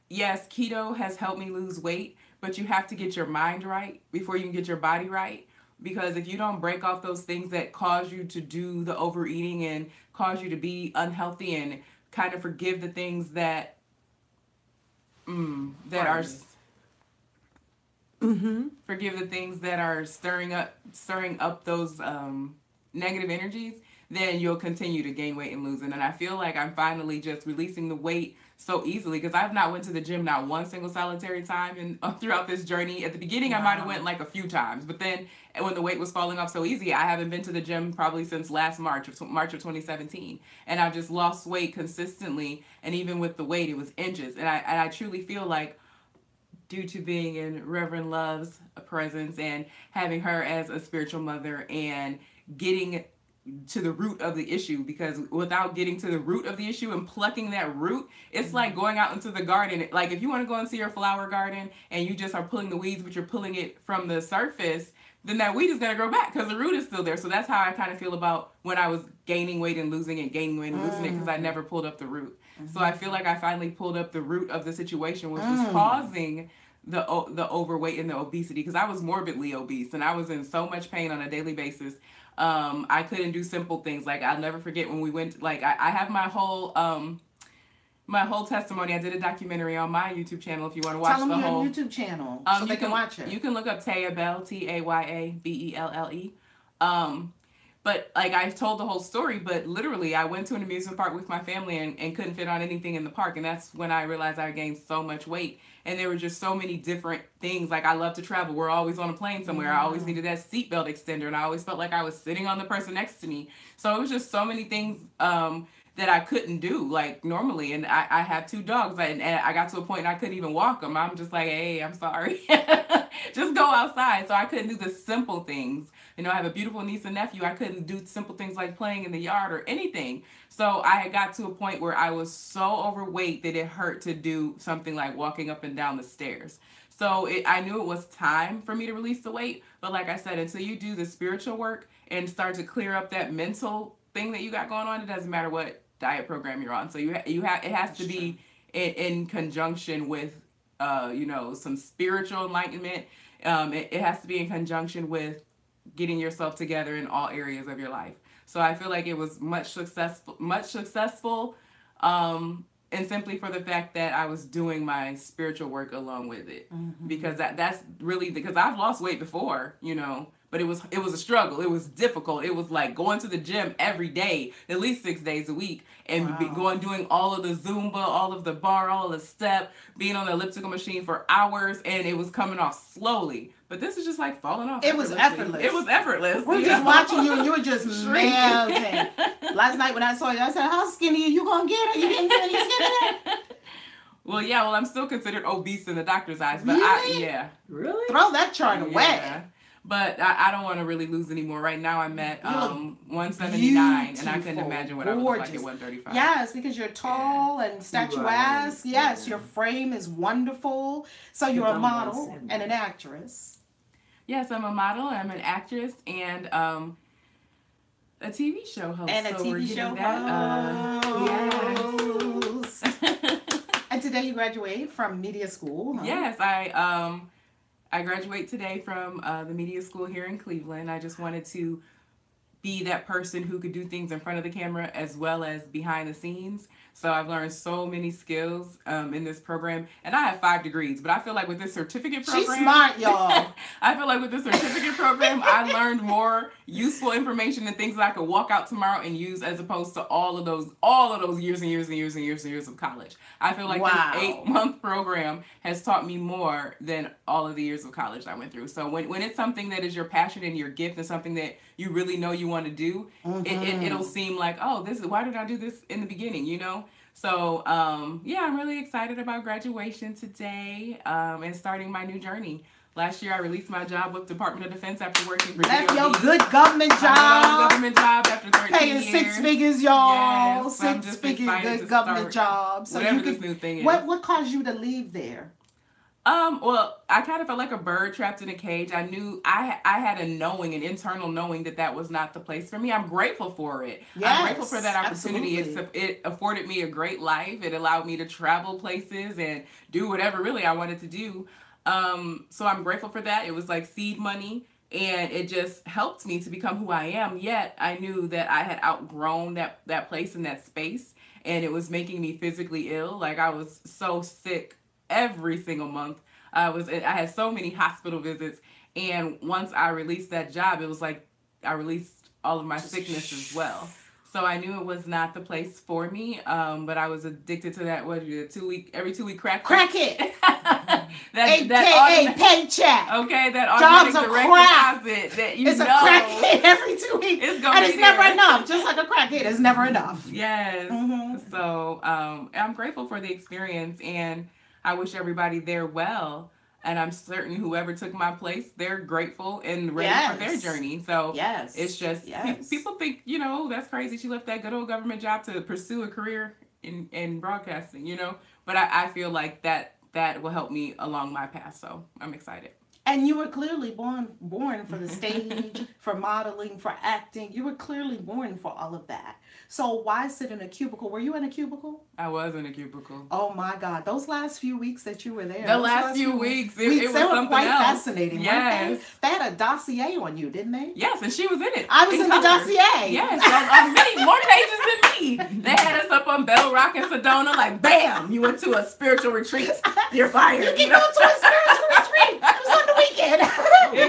yes, keto has helped me lose weight, but you have to get your mind right before you can get your body right. Because if you don't break off those things that cause you to do the overeating and cause you to be unhealthy and kind of forgive the things that forgive the things that are stirring up those negative energies, then you'll continue to gain weight and lose it. And I feel like I'm finally just releasing the weight so easily because I've not went to the gym not one single solitary time and throughout this journey. At the beginning, I might have went like a few times, but then when the weight was falling off so easy, I haven't been to the gym probably since last March of 2017, and I've just lost weight consistently. And even with the weight, it was inches, and I truly feel like, due to being in Reverend Love's presence and having her as a spiritual mother and getting to the root of the issue, because without getting to the root of the issue and plucking that root, it's like going out into the garden. Like if you want to go and see your flower garden and you just are pulling the weeds, but you're pulling it from the surface, then that weed is going to grow back because the root is still there. So that's how I kind of feel about when I was gaining weight and losing it, gaining weight and losing it, because I never pulled up the root. So I feel like I finally pulled up the root of the situation, which was causing the overweight and the obesity, because I was morbidly obese and I was in so much pain on a daily basis. I couldn't do simple things. Like I'll never forget when we went, like I have my whole testimony. I did a documentary on my YouTube channel. If you want to watch Tell the them whole your YouTube channel so they can watch it. You can look up Taya Bell, TAYABELLE. But like I told the whole story, but literally I went to an amusement park with my family and couldn't fit on anything in the park. And that's when I realized I gained so much weight. And there were just so many different things. Like, I love to travel. We're always on a plane somewhere. I always needed that seatbelt extender, and I always felt like I was sitting on the person next to me. So it was just so many things that I couldn't do like normally. And I have 2 dogs, and I got to a point and I couldn't even walk them. I'm just like, hey, I'm sorry. Just go outside. So I couldn't do the simple things. You know, I have a beautiful niece and nephew. I couldn't do simple things like playing in the yard or anything. So I had got to a point where I was so overweight that it hurt to do something like walking up and down the stairs. So I knew it was time for me to release the weight. But like I said, until you do the spiritual work and start to clear up that mental thing that you got going on, it doesn't matter what diet program you're on. So you have it has to be in conjunction with some spiritual enlightenment. It has to be in conjunction with getting yourself together in all areas of your life. So I feel like it was much successful, and simply for the fact that I was doing my spiritual work along with it. Because that's really, because I've lost weight before, but it was a struggle. It was difficult. It was like going to the gym every day, at least 6 days a week, and doing all of the Zumba, all of the bar, all of the step, being on the elliptical machine for hours, and it was coming off slowly. But this is just like falling off. It was effortless. It was effortless. We're just watching you, and you were just melting. Last night when I saw you, I said, how skinny are you going to get? Are you getting skinny? Well, yeah, I'm still considered obese in the doctor's eyes. But Really? Really? Throw that chart away. But I don't want to really lose anymore. Right now I'm at 179, and I couldn't imagine what I would look like at 135. Yes, because you're tall and statuesque. Yes, your frame is wonderful. So you're a model and an actress. Yes, I'm a model, I'm an actress, and a TV show host. And a TV show host. Yes. And today you graduate from media school. Huh? Yes, I graduate today from the media school here in Cleveland. I just wanted to be that person who could do things in front of the camera as well as behind the scenes. So I've learned so many skills in this program. And I have 5 degrees, but I feel like with this certificate program... She's smart, y'all. I feel like with this certificate program, I learned more useful information and things that I could walk out tomorrow and use, as opposed to all of those years and years and years and years and years of college. I feel like this 8-month program has taught me more than all of the years of college I went through. So when it's something that is your passion and your gift and something that you really know you want to do, it'll seem like, oh, why did I do this in the beginning, So, I'm really excited about graduation today and starting my new journey. Last year, I released my job with Department of Defense after working for That's DOD. your good government job. Government job after 13 Paying years. 6 figures, y'all. Yes, 6 figure good government job. So whatever this new thing is. What caused you to leave there? Well, I kind of felt like a bird trapped in a cage. I knew I had an internal knowing that was not the place for me. I'm grateful for it. Yes, I'm grateful for that opportunity. absolutely. It afforded me a great life. It allowed me to travel places and do whatever really I wanted to do. So I'm grateful for that. It was like seed money, and it just helped me to become who I am. Yet I knew that I had outgrown that place and that space, and it was making me physically ill. Like, I was so sick every single month. I had so many hospital visits, and once I released that job, it was like I released all of my sickness as well. So I knew it was not the place for me, but I was addicted to that, every 2 week crack it. that paycheck. Okay, that automatic direct deposit that it's a crack hit every 2 weeks. It's never enough. Just like a crack hit, it's never enough. Yes. So I'm grateful for the experience, and I wish everybody there well. And I'm certain whoever took my place, they're grateful and ready for their journey. So it's just, people think, that's crazy. She left that good old government job to pursue a career in broadcasting, But I feel like that will help me along my path. So I'm excited. And you were clearly born for the stage, for modeling, for acting. You were clearly born for all of that. So why sit in a cubicle? Were you in a cubicle? I was in a cubicle. Oh my God. Those last few weeks that you were there. The last few weeks, it was they were something quite else. Fascinating. Yes. They had a dossier on you, didn't they? Yes, and she was in it. I was in the dossier. Yes, on many more pages than me. They had us up on Bell Rock and Sedona, like, bam, you went to a spiritual retreat. You're fired. You can go to a spiritual retreat. It was on the weekend.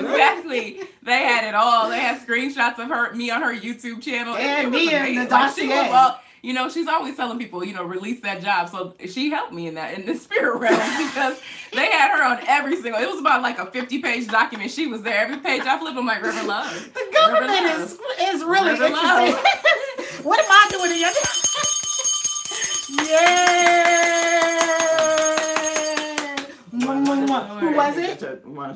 Exactly. They had it all. They had screenshots of me on her YouTube channel. And it me was in the amazing. Like, dossier. you know, she's always telling people, you know, release that job. So she helped me in the spirit realm because they had her on every single. It was about like a 50-page document. She was there every page I flipped. I'm like, Reverend Love. The government is really Reverend interesting. Love. What am I doing here? Yeah. Who was it? Oh, Juana,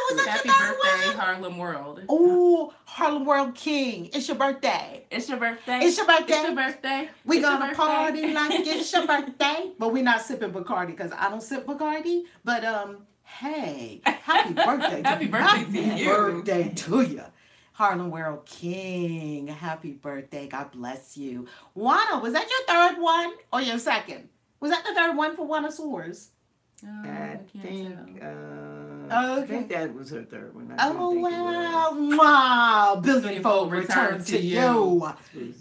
was that Happy your third birthday, one? Harlem World. Oh, Harlem World King. It's your birthday. It's your birthday. It's your birthday. It's your birthday. We gonna party like it's your birthday. But we're not sipping Bacardi because I don't sip Bacardi. But hey, happy birthday. Happy birthday to Happy you. birthday to you. Harlem World King. Happy birthday. God bless you. Juana, was that your third one or your second? Was that the third one for Juana Soares? I think Oh, I think that was her third one. Oh, wow. Wow. Billionfold return to you.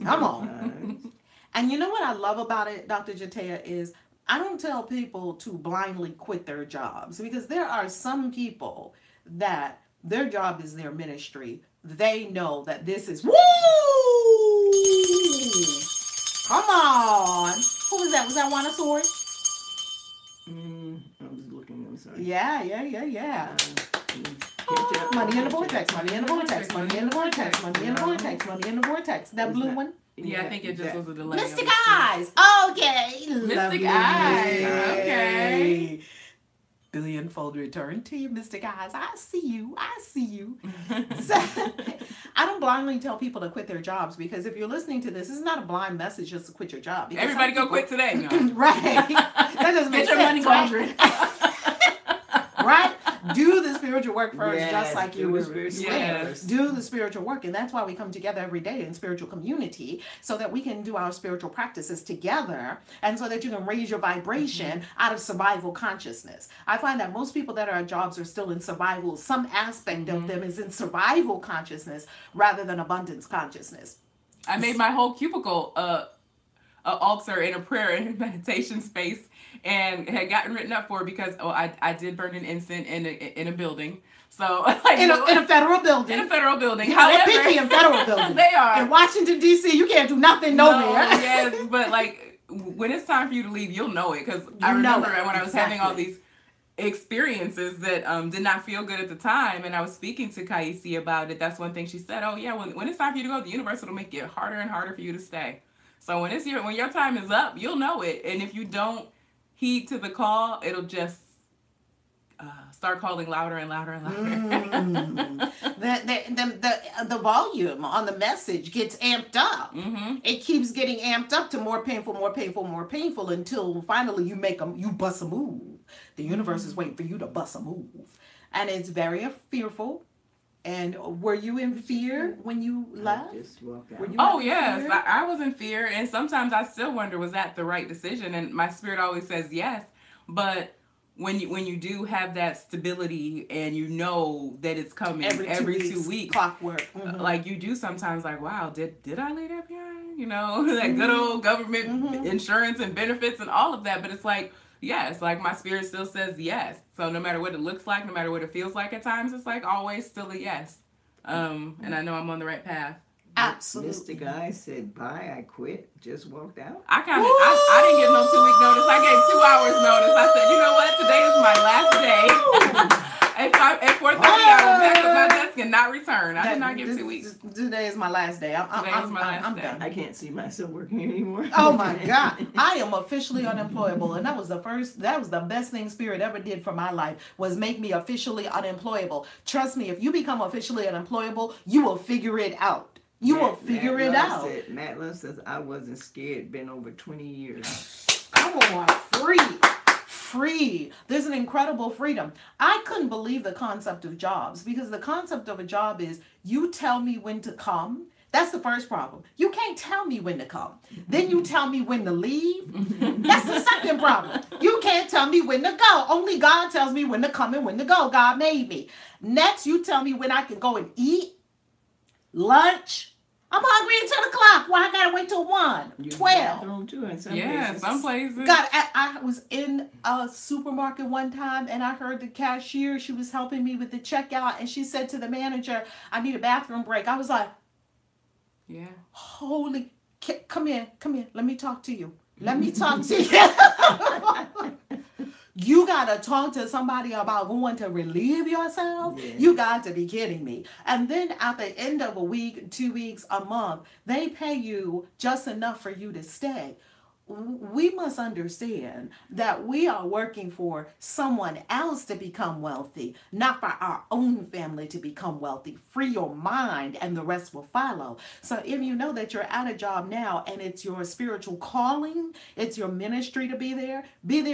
Come on. And you know what I love about it, Dr. Jatea, is I don't tell people to blindly quit their jobs because there are some people that their job is their ministry. They know that this is, woo! Come on. Who was that? Was that Juana Soares? I was looking, I'm sorry. Yeah. Money in the vortex, money in the vortex, money in the vortex, money in the vortex, money in the vortex. That blue one? Yeah, I think it just was a delay. Mystic Eyes. Okay. Mystic Eyes. Okay. Billionfold return to you, Mystic Eyes. I see you. So, I don't blindly tell people to quit their jobs because if you're listening to this is not a blind message just to quit your job. Everybody go quit today. No. Right. That doesn't make Get your money, sense. Cauldron. Right? Do the spiritual work first, Yes, just like you do were the spiritual saying. work. Do the spiritual work. And that's why we come together every day in spiritual community so that we can do our spiritual practices together and so that you can raise your vibration out of survival consciousness. I find that most people that are at jobs are still in survival. Some aspect of them is in survival consciousness rather than abundance consciousness. I made my whole cubicle an altar in a prayer and meditation space and had gotten written up for it because I did burn an incense in a building. So like, in a federal building. In a federal building. Yeah, they're However, picky in federal buildings. They are. In Washington, D.C., you can't do nothing nowhere. Yes, but like when it's time for you to leave, you'll know it. Because I remember when I was having all these experiences that did not feel good at the time, and I was speaking to KAISI about it. That's one thing she said. Oh yeah, when it's time for you to go, the universe will make it harder and harder for you to stay. So when your time is up, you'll know it. And if you don't heed to the call, it'll just start calling louder and louder and louder. The volume on the message gets amped up. Mm-hmm. It keeps getting amped up to more painful until finally you bust a move. The universe is waiting for you to bust a move. And it's very fearful. And were you in fear when you left? Just walked out. Were you Oh in yes, fear? I was in fear, and sometimes I still wonder, was that the right decision? And my spirit always says yes, but when you do have that stability and you know that it's coming every 2 weeks, clockwork, like you do sometimes like, wow, did I leave that behind? You know, that good old government insurance and benefits and all of that, but it's like, yes, like my spirit still says yes. So no matter what it looks like, no matter what it feels like at times, it's like always still a yes. And I know I'm on the right path. Absolutely. Mr. Guy said, bye, I quit, just walked out. I didn't get no 2-week notice. I gave 2 hours notice. I said, you know what? Today is my last day. At 4:30, I will back up my desk and not return. I did not give 2 weeks. Today is my last day. I'm done. I can't see myself working anymore. Oh my God. I am officially unemployable. And that was the best thing Spirit ever did for my life, was make me officially unemployable. Trust me, if you become officially unemployable, you will figure it out. You will figure it out. Matt Love says, I wasn't scared. Been over 20 years. Come on, free. There's an incredible freedom. I couldn't believe the concept of jobs, because the concept of a job is you tell me when to come. That's the first problem. You can't tell me when to come. Then you tell me when to leave. That's the second problem. You can't tell me when to go. Only God tells me when to come and when to go. God made me. Next, you tell me when I can go and eat. Lunch. I'm hungry until the clock. Why I gotta wait till 1, 12? Too, in some Yeah, places. some places. God, I was in a supermarket one time and I heard the cashier, she was helping me with the checkout, and she said to the manager, I need a bathroom break. I was like, Yeah. holy, Come here. Let me talk to you. Let me talk to you. You got to talk to somebody about going to relieve yourself. Yeah. You got to be kidding me. And then at the end of a week, 2 weeks, a month, they pay you just enough for you to stay. We must understand that we are working for someone else to become wealthy, not for our own family to become wealthy. Free your mind and the rest will follow. So if you know that you're at a job now and it's your spiritual calling, it's your ministry to be there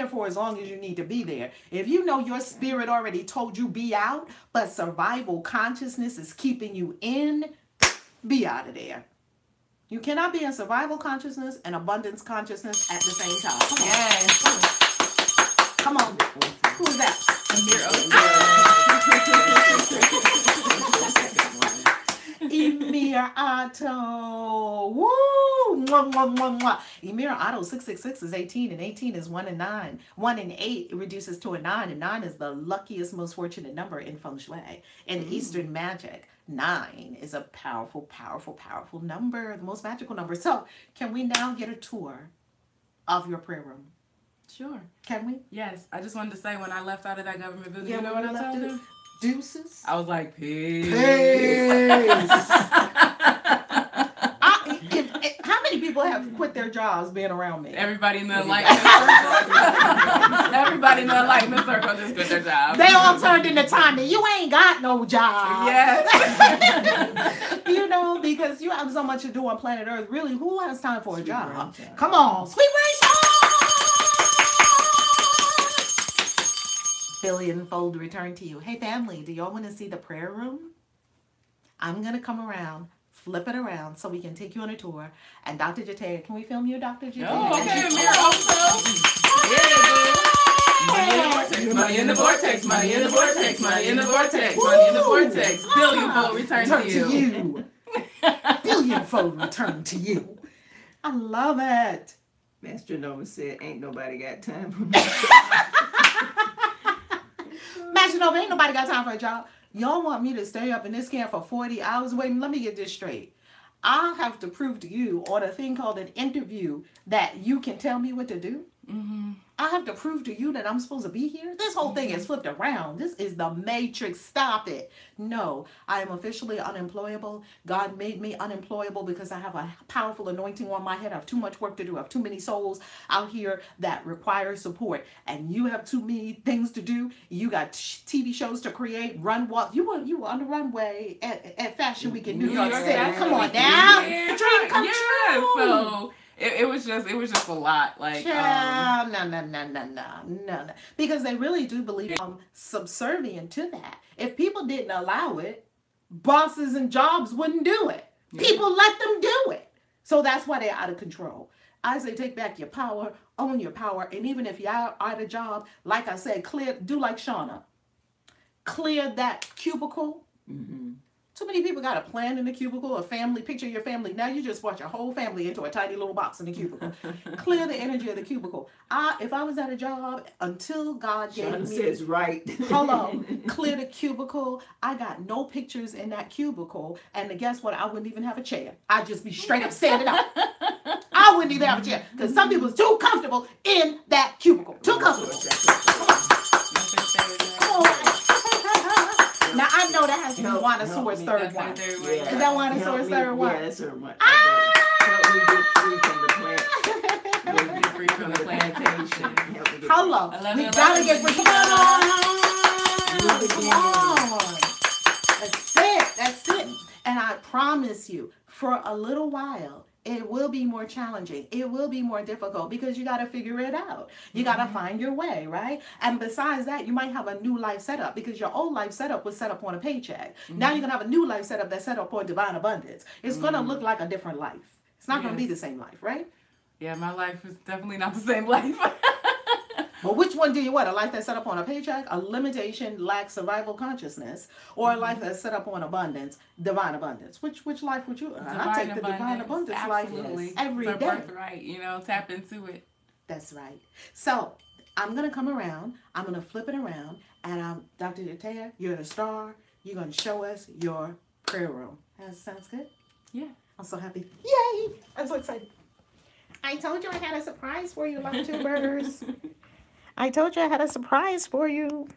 for as long as you need to be there. If you know your spirit already told you be out, but survival consciousness is keeping you in, be out of there. You cannot be in survival consciousness and abundance consciousness at the same time. Come on. Yes. Come on. Who is that? Emir Otto. Woo! Mwah, mwah, mwah, mwah. Emir Otto 666 is 18, and 18 is 1 and 9. 1 and 8 reduces to a 9, and 9 is the luckiest, most fortunate number in Feng Shui. In Eastern magic, 9 is a powerful, powerful, powerful number, the most magical number. So, can we now get a tour of your prayer room? Sure. Can we? Yes. I just wanted to say, when I left out of that government building, Yeah, you know when what we I told left them? Deuces. I was like, peace. How many people have quit their jobs being around me? Everybody in the enlightenment circle. Everybody in the enlightenment circle just quit their job. They all turned into Tommy. You ain't got no job. Yes. You know, because you have so much to do on planet Earth. Really, who has time for a Sweet job? rain time. Come on. Sweet rain time. Billionfold return to you. Hey, family, do y'all want to see the prayer room? I'm going to come around, flip it around so we can take you on a tour. And Dr. Jataya, can we film you, Dr. Jataya? Oh, okay. Amir also. Money in the vortex. Money in the vortex. Money in the vortex. Money in the vortex. Billionfold return to you. Billionfold return to you. I love it. Master Nova said, ain't nobody got time for me. Imagine over, ain't nobody got time for a job. Y'all want me to stay up in this camp for 40 hours? Wait, let me get this straight. I'll have to prove to you on a thing called an interview that you can tell me what to do. Mm-hmm. I have to prove to you that I'm supposed to be here. This whole thing is flipped around. This is the Matrix. Stop it. No, I am officially unemployable. God made me unemployable because I have a powerful anointing on my head. I have too much work to do. I have too many souls out here that require support. And you have too many things to do. You got TV shows to create, run, walk. You were on the runway at Fashion Week in New York City. Come on now. Yeah. Dream come true. So it was just a lot. Like no. Because they really do believe I'm subservient to that. If people didn't allow it, bosses and jobs wouldn't do it. People let them do it. So that's why they're out of control. I say take back your power, own your power, and even if you're out of a job, like I said, do like Shauna. Clear that cubicle. Mm-hmm. Too many people got a plan in the cubicle, a family, picture your family. Now you just brought your whole family into a tiny little box in the cubicle. Clear the energy of the cubicle. If I was at a job, until God gave Shauna me... says right. Hello. Clear the cubicle. I got no pictures in that cubicle. And guess what? I wouldn't even have a chair. I'd just be straight up standing up. I wouldn't even have a chair. Because some people's too comfortable in that cubicle. Too comfortable. Now, I know that has to be Wanasaur's third one. Yeah. Is that Wanasaur's third one? Yeah, that's her one. Help me get free from the plant. get free from the plantation. Hello. We gotta get free. Come on. That's it. And I promise you, for a little while, it will be more challenging. It will be more difficult because you got to figure it out. You got to find your way, right? And besides that, you might have a new life setup because your old life setup was set up on a paycheck. Now you're going to have a new life setup that's set up on divine abundance. It's going to look like a different life. It's not going to be the same life, right? Yeah, my life is definitely not the same life. Well, which one do you want? A life that's set up on a paycheck, a limitation, lack survival consciousness, or a life that's set up on abundance, divine abundance? Which life would you? I take the divine abundance life every day. Birthright, tap into it. That's right. So I'm gonna come around. I'm gonna flip it around, and Dr. Jataya, you're the star. You're gonna show us your prayer room. That sounds good. Yeah. I'm so happy. Yay! I'm so excited. I told you I had a surprise for you, LoveTubers. I told you I had a surprise for you.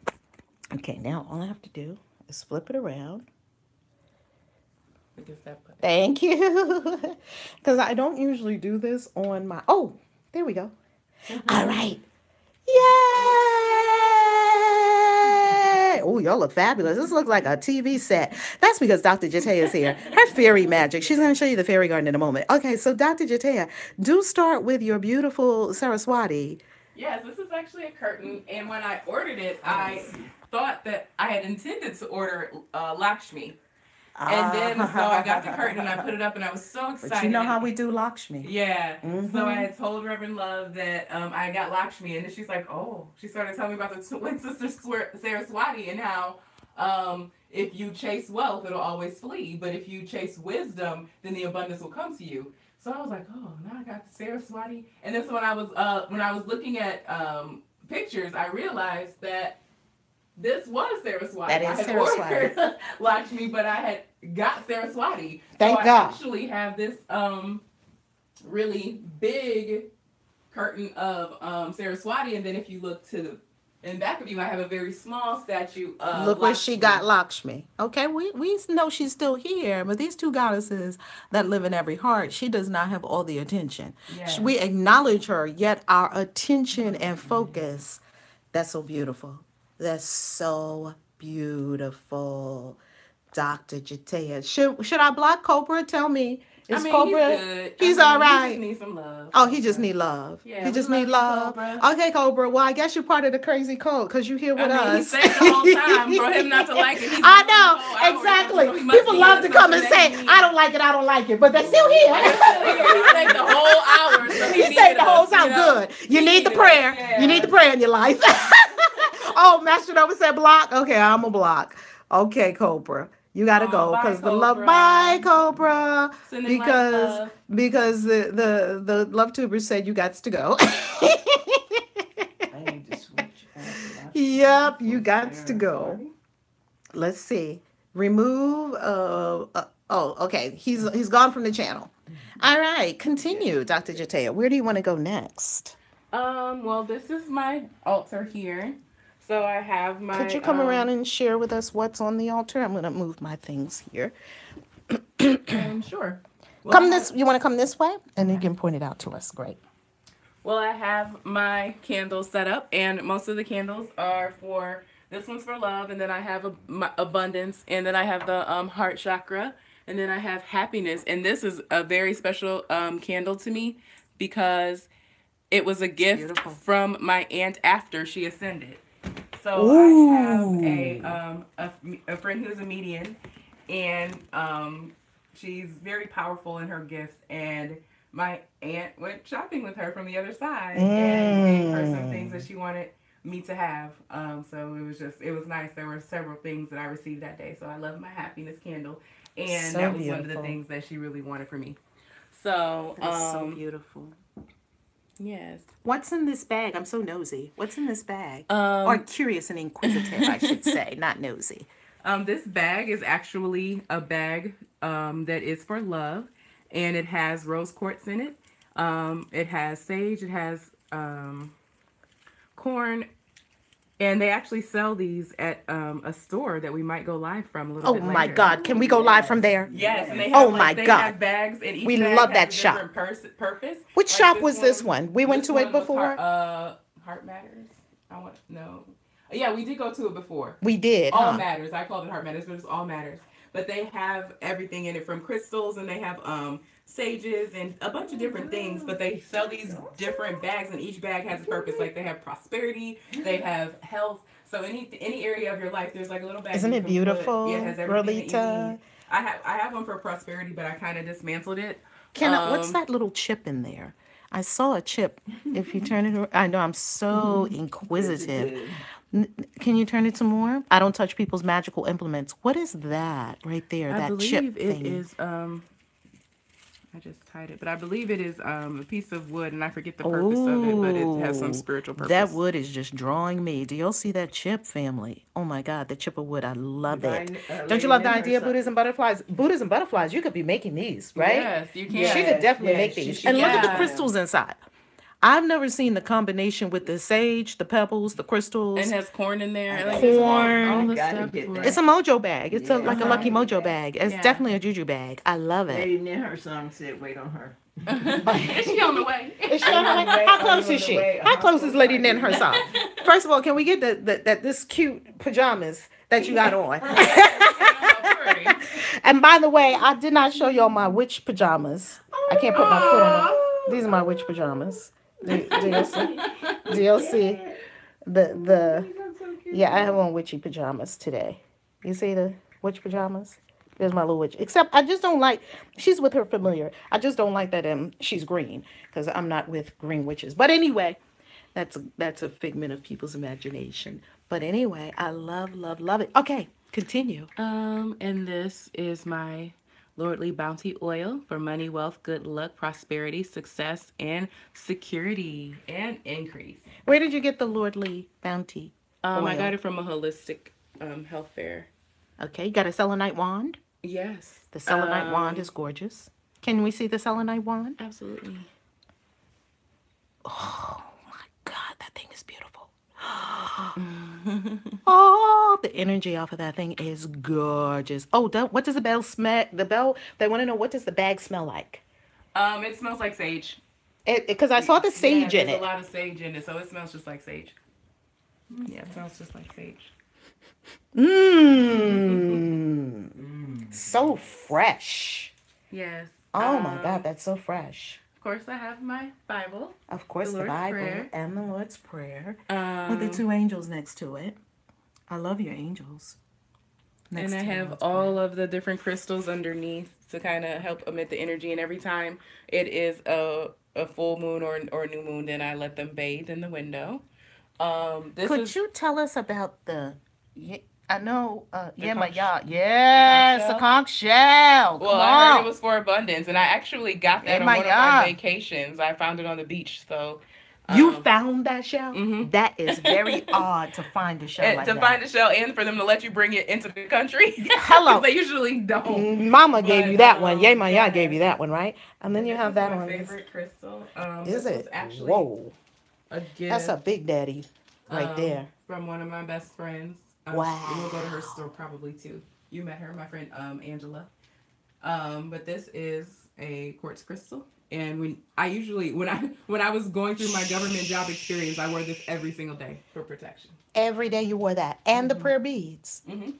Okay, now all I have to do is flip it around. Because that button. Thank you. Because I don't usually do this on my. Oh, there we go. All right. Yay! Oh, y'all look fabulous. This looks like a TV set. That's because Dr. Jatea is here. Her fairy magic. She's going to show you the fairy garden in a moment. Okay, so Dr. Jatea, do start with your beautiful Saraswati. Yes, this is actually a curtain, and when I ordered it, I thought that I had intended to order Lakshmi. And then, so I got the curtain and I put it up, and I was so excited. But you know how we do Lakshmi. Yeah. So I had told Reverend Love that I got Lakshmi, and then she's like, oh, she started telling me about the twin sister Saraswati and how if you chase wealth, it'll always flee, but if you chase wisdom, then the abundance will come to you. So I was like, oh, now I got the Saraswati. And then so when I was looking at pictures, I realized that this was Saraswati. That is Saraswati. Lakshmi, but I had got Saraswati. Thank so God. I actually have this really big curtain of Saraswati, and then if you look to the in back of you, I have a very small statue of Look where Lakshmi. she got Lakshmi. Okay, we know she's still here, but these two goddesses that live in every heart, she does not have all the attention. Yes. We acknowledge her, yet our attention and focus, that's so beautiful. That's so beautiful. Dr. Jatea. Should I block Cobra? Tell me. Is Cobra? He's good. He's all He right. just needs some love. Oh, he just need love. Yeah, he we just love need you, love. Cobra. Okay, Cobra. Well, I guess you're part of the crazy code because you're here with He us. said the whole time for him not to like it. He's I been on the whole know, hour, exactly. so he must People be love to doing come and something say, that he I don't like it, but they're still needs. here. He stayed the whole hour. So He stayed the whole time. Good. You need the prayer. Yeah. You need the prayer in your life. Oh, Master Nova said block. Okay, I'm a block. Okay, Cobra. You gotta go Bye, because the love. Cobra. Bye, Cobra. Sending Because love. because the LoveTubers said you got to go. I need to switch out. Yep, you got to go. Let's see. Remove. Oh, okay. He's gone from the channel. All right. Continue, Dr. Jatea. Where do you want to go next? Well, this is my altar here. So I have my. Could you come around and share with us what's on the altar? I'm gonna move my things here. Sure. Well, Come this. You want to come this way, and you can point it out to us. Great. Well, I have my candles set up, and most of the candles are for. This one's for love, and then I have my abundance, and then I have the heart chakra, and then I have happiness. And this is a very special candle to me because it was a gift beautiful. from my aunt after she ascended. So Ooh. I have a friend who's a medium, and she's very powerful in her gifts. And my aunt went shopping with her from the other side and gave her some things that she wanted me to have. So it was nice. There were several things that I received that day. So I love my happiness candle, and So that was beautiful. one of the things that she really wanted for me. So That's so beautiful. yes. What's in this bag? I'm so nosy. What's in this bag? Um, Or curious and inquisitive, I should say, not nosy. This bag is actually a bag that is for love, and it has rose quartz in it. It has sage. It has corn, and they actually sell these at a store that we might go live from a little Oh bit later. my God! Can we go live from there? Yes, and they Oh have, my they God. have bags, and each We bag love has that a shop. different purpose. Which Like shop was this one? We went this to it one was before. Heart Matters. No. Yeah, we did go to it before. We did, All huh? Matters. I called it Heart Matters, but it's All Matters. But they have everything in it from crystals, and they have sages and a bunch of different things. But they sell these different bags, and each bag has a purpose. Like they have prosperity, they have health. So any area of your life, there's like a little bag. Isn't you it can beautiful, put. Yeah, it has everything that you Rolita? need. I have one for prosperity, but I kind of dismantled it. What's that little chip in there? I saw a chip. If you turn it around, I know I'm so inquisitive. Can you turn it some more? I don't touch people's magical implements. What is that right there? I That believe chip it thing. is I just tied it, but I believe it is a piece of wood, and I forget the purpose of it, but it has some Oh, spiritual that purpose. wood is just drawing me. Do y'all see that chip, family? Oh my God, the chip of wood. I love it. Divine Don't you Lady love the Nin idea of herself. Buddhism butterflies? Buddhism butterflies, you could be making these, right? Yes, you She can. could Yes, definitely yes, make she these. should And look get at the some of Yeah, them. crystals inside. I've never seen the combination with the sage, the pebbles, the and crystals, has corn in there. I Like gotta there's get it. all I corn. the gotta stuff get for It's it. a that. mojo bag. It's a Yeah, like I a gotta lucky Uh-huh. get mojo that. bag. It's Yeah. definitely a juju bag. I love it. Lady Nin her song said, "Wait on her." Is she on the way? Is she Are on you her on way? the way? How Are you close on is the she? way? How How close is close are Lady Nin you? herself? First of all, can we get that this cute pajamas that you got on? Pretty. And by the way, I did not show y'all my witch pajamas. I can't put my foot on them. These are my witch pajamas. Do you see? Do you see the You look so cute. yeah? I have on witchy pajamas today. You see the witch pajamas? There's my little witch. Except I just don't like. She's with her familiar. I just don't like that she's green because I'm not with green witches. But anyway, that's a figment of people's imagination. But anyway, I love it. Okay, continue. And this is my lordly bounty oil for money, wealth, good luck, prosperity, success, and security and increase. Where did you get the lordly bounty I got oil? it from a holistic health fair. Okay, you got a selenite wand. Yes. The selenite wand is gorgeous. Can we see the selenite wand? Absolutely. Oh my God, that thing is beautiful. Oh, the energy off of that thing is gorgeous. Oh, what does the bell smell? The bell. They want to know, what does the bag smell like? It smells like sage. Because I saw the Yeah, sage in there's a it. lot of sage in it, so it smells just like sage. Yeah, it smells just like sage. Mmm. Mm. So fresh. Yes. Oh my God, that's so fresh. Of course, I have my Bible. Of course, the Lord's Bible Prayer. and the Lord's Prayer with the two angels next to it. I love your angels. And I to the have Lord's all of the different crystals underneath to kind of help emit the energy. And every time it is a full moon or a new moon, then I let them bathe in the window. This Could is you tell us about the? I know. Yeah, my conch- yacht. Yes, the shell? conch shell. Well, Come I heard it on. was for abundance, and I actually got that Yeah, on my one of my yacht. vacations. I found it on the beach, so You found that shell? mhm. That is very odd to find a shell and like to that. find a shell and for them to let you bring it into the country because Hello. they usually don't. Mama gave you that one. Yay, my yacht gave yes. you that one, right? And then And you this have is that my one. favorite crystal. Is This was it? actually Whoa. a gift. That's a big daddy right there. From one of my best friends. Wow. We'll go to her store probably too. You met her, my friend Angela. But this is a quartz crystal. And when I was going through my government job experience, I wore this every single day for protection. Every day you wore that. And the prayer beads. Mm-hmm.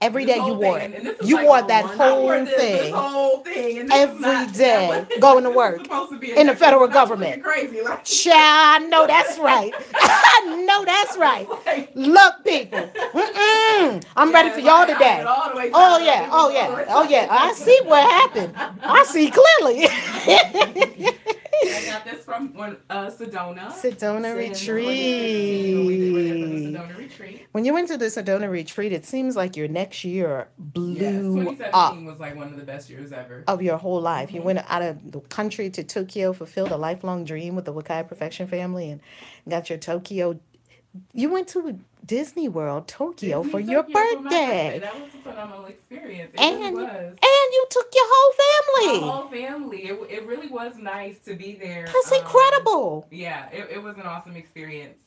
Every This day you whole wore thing, it. and this is You like wore a that one- I wore whole this thing. whole thing, and this Every is not, day that going to was work supposed to be a in the necklace, federal and I was looking government. Crazy, like Child, I know that's right. I know that's right. Look, people. I'm ready for y'all today. Oh yeah, oh yeah, oh yeah. I see what happened. I see clearly. I got this from Sedona. Sedona Since 2016, when we were there for the Retreat. Sedona retreat. When you went to the Sedona Retreat, it seems like your next year Yes, blew 2017 up was like one of the best years ever. of your whole life. You went out of the country to Tokyo, fulfilled a lifelong dream with the Wakai Perfection family, and got your Tokyo. You went to Disney World, Tokyo, Disney for your Tokyo for my birthday. That was a phenomenal experience. It And really was. you took your whole My family. whole family. It really was nice to be there. That's incredible. Yeah, it was an awesome experience.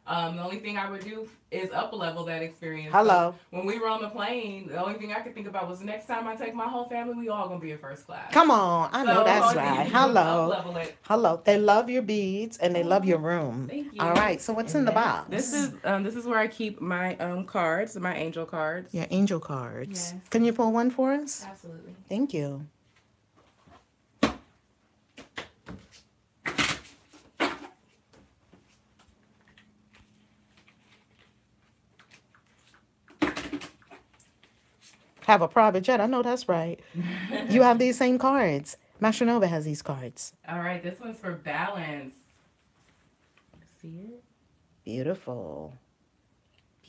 The only thing I would do is up level that experience. Hello. So when we were on the plane, the only thing I could think about was the next time I take my whole family, we all gonna be in first class. Come on, I know So that's all you right. do is Hello. up-level it. Hello. They love your beads and they love your room. Thank you. All right. So what's in the box? This is where I keep my cards, my angel cards. Your angel cards. Yes. Can you pull one for us? Absolutely. Thank you. Have a private jet. I know that's right. You have these same cards. Master Nova has these cards. All right, this one's for balance. See it? Beautiful.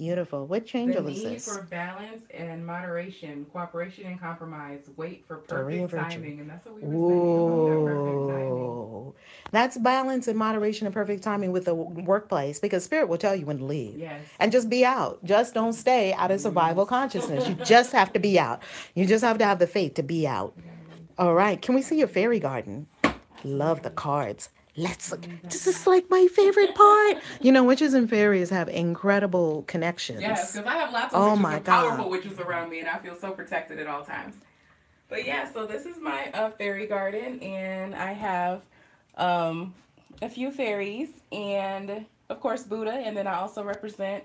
Beautiful. Which The angel is need for this? balance and moderation, cooperation and compromise, wait for Doreen perfect Virtue. timing. And that's what we were saying about that perfect timing. Ooh. That's balance and moderation and perfect timing with the workplace because spirit will tell you when to leave. Yes. And just be out. Just don't stay out of survival consciousness. You just have to be out. You just have to have the faith to be out. We gotta leave. All right. Can we see your fairy garden? Love the cards. Let's look. This is like my favorite part. You know, witches and fairies have incredible connections. Yes, because I have lots of Oh witches my and powerful God. witches around me, and I feel so protected at all times. But yeah, so this is my fairy garden, and I have a few fairies, and of course Buddha, and then I also represent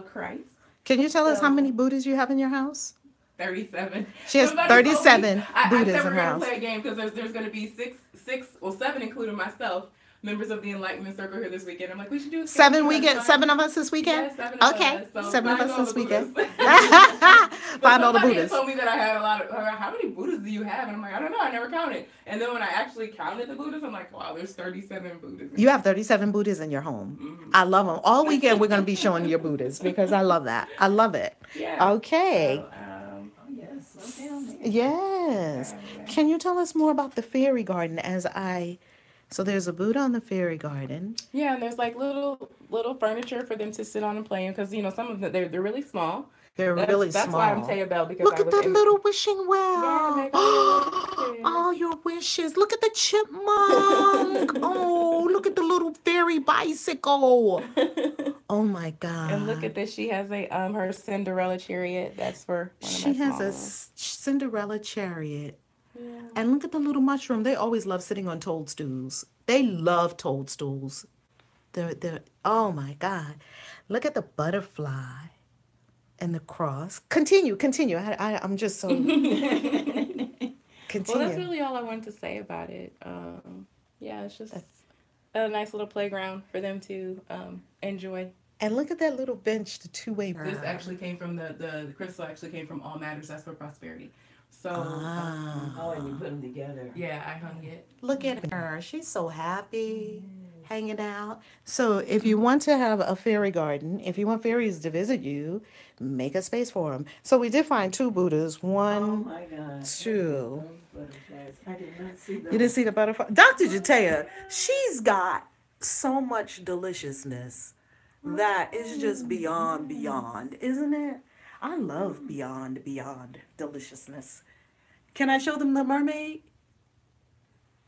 Christ. Can you tell us how So many Buddhas you have in your house? 37. She has Somebody told me- 37 I Buddhas said in we're her gonna house. play a game because there's gonna be seven, including myself, members of the Enlightenment Circle here this weekend. I'm like, we should do a game Seven because weekend, fun. 7 of us this weekend? Yeah, 7 of Okay, us. So 7 of find us all this the weekend. Buddhas. Find all the Somebody Buddhas. told me that I had a lot of. How many Buddhas do you have? And I'm like, I don't know. I never counted. And then when I actually counted the Buddhas, I'm like, wow, there's 37 Buddhas. You have 37 Buddhas in your home. I love them. All weekend we're going to be showing your Buddhas because I love that. I love it. Yeah. Okay. So, Oh, yes. Slow down there. Yes. Can you tell us more about the fairy garden so there's a Buddha on the fairy garden. yeah, and there's like little furniture for them to sit on and play in because some of them they're really small. They're really That's why I'm small. Taya Bell because Look I at was that in. little wishing well. Yeah, make all your wishes. All your wishes. Look at the chipmunk. Oh, look at the little fairy bicycle. Oh my God. And look at this. She has a her Cinderella chariot. That's for one of She my has small a ones. Cinderella chariot. Yeah. And look at the little mushroom. They always love sitting on toadstools. They love toadstools. They're oh my God. Look at the butterfly and the cross. Continue. I'm just so continue. Well, that's really all I wanted to say about it. Yeah, it's just a nice little playground for them to enjoy. And look at that little bench, the two-way. This actually came from the crystal actually came from All Matters. That's for prosperity. So Oh, and you put them together. yeah, I hung it. Look at her. She's so happy hanging out. So if you want to have a fairy garden, if you want fairies to visit you, make a space for them. So we did find 2 Buddhas. Oh One, my God. 2. Butterflies. I did not see those. You didn't see the butterfly? Dr. Jatea, she's got so much deliciousness that is just beyond, isn't it? I love beyond deliciousness. Can I show them the mermaid?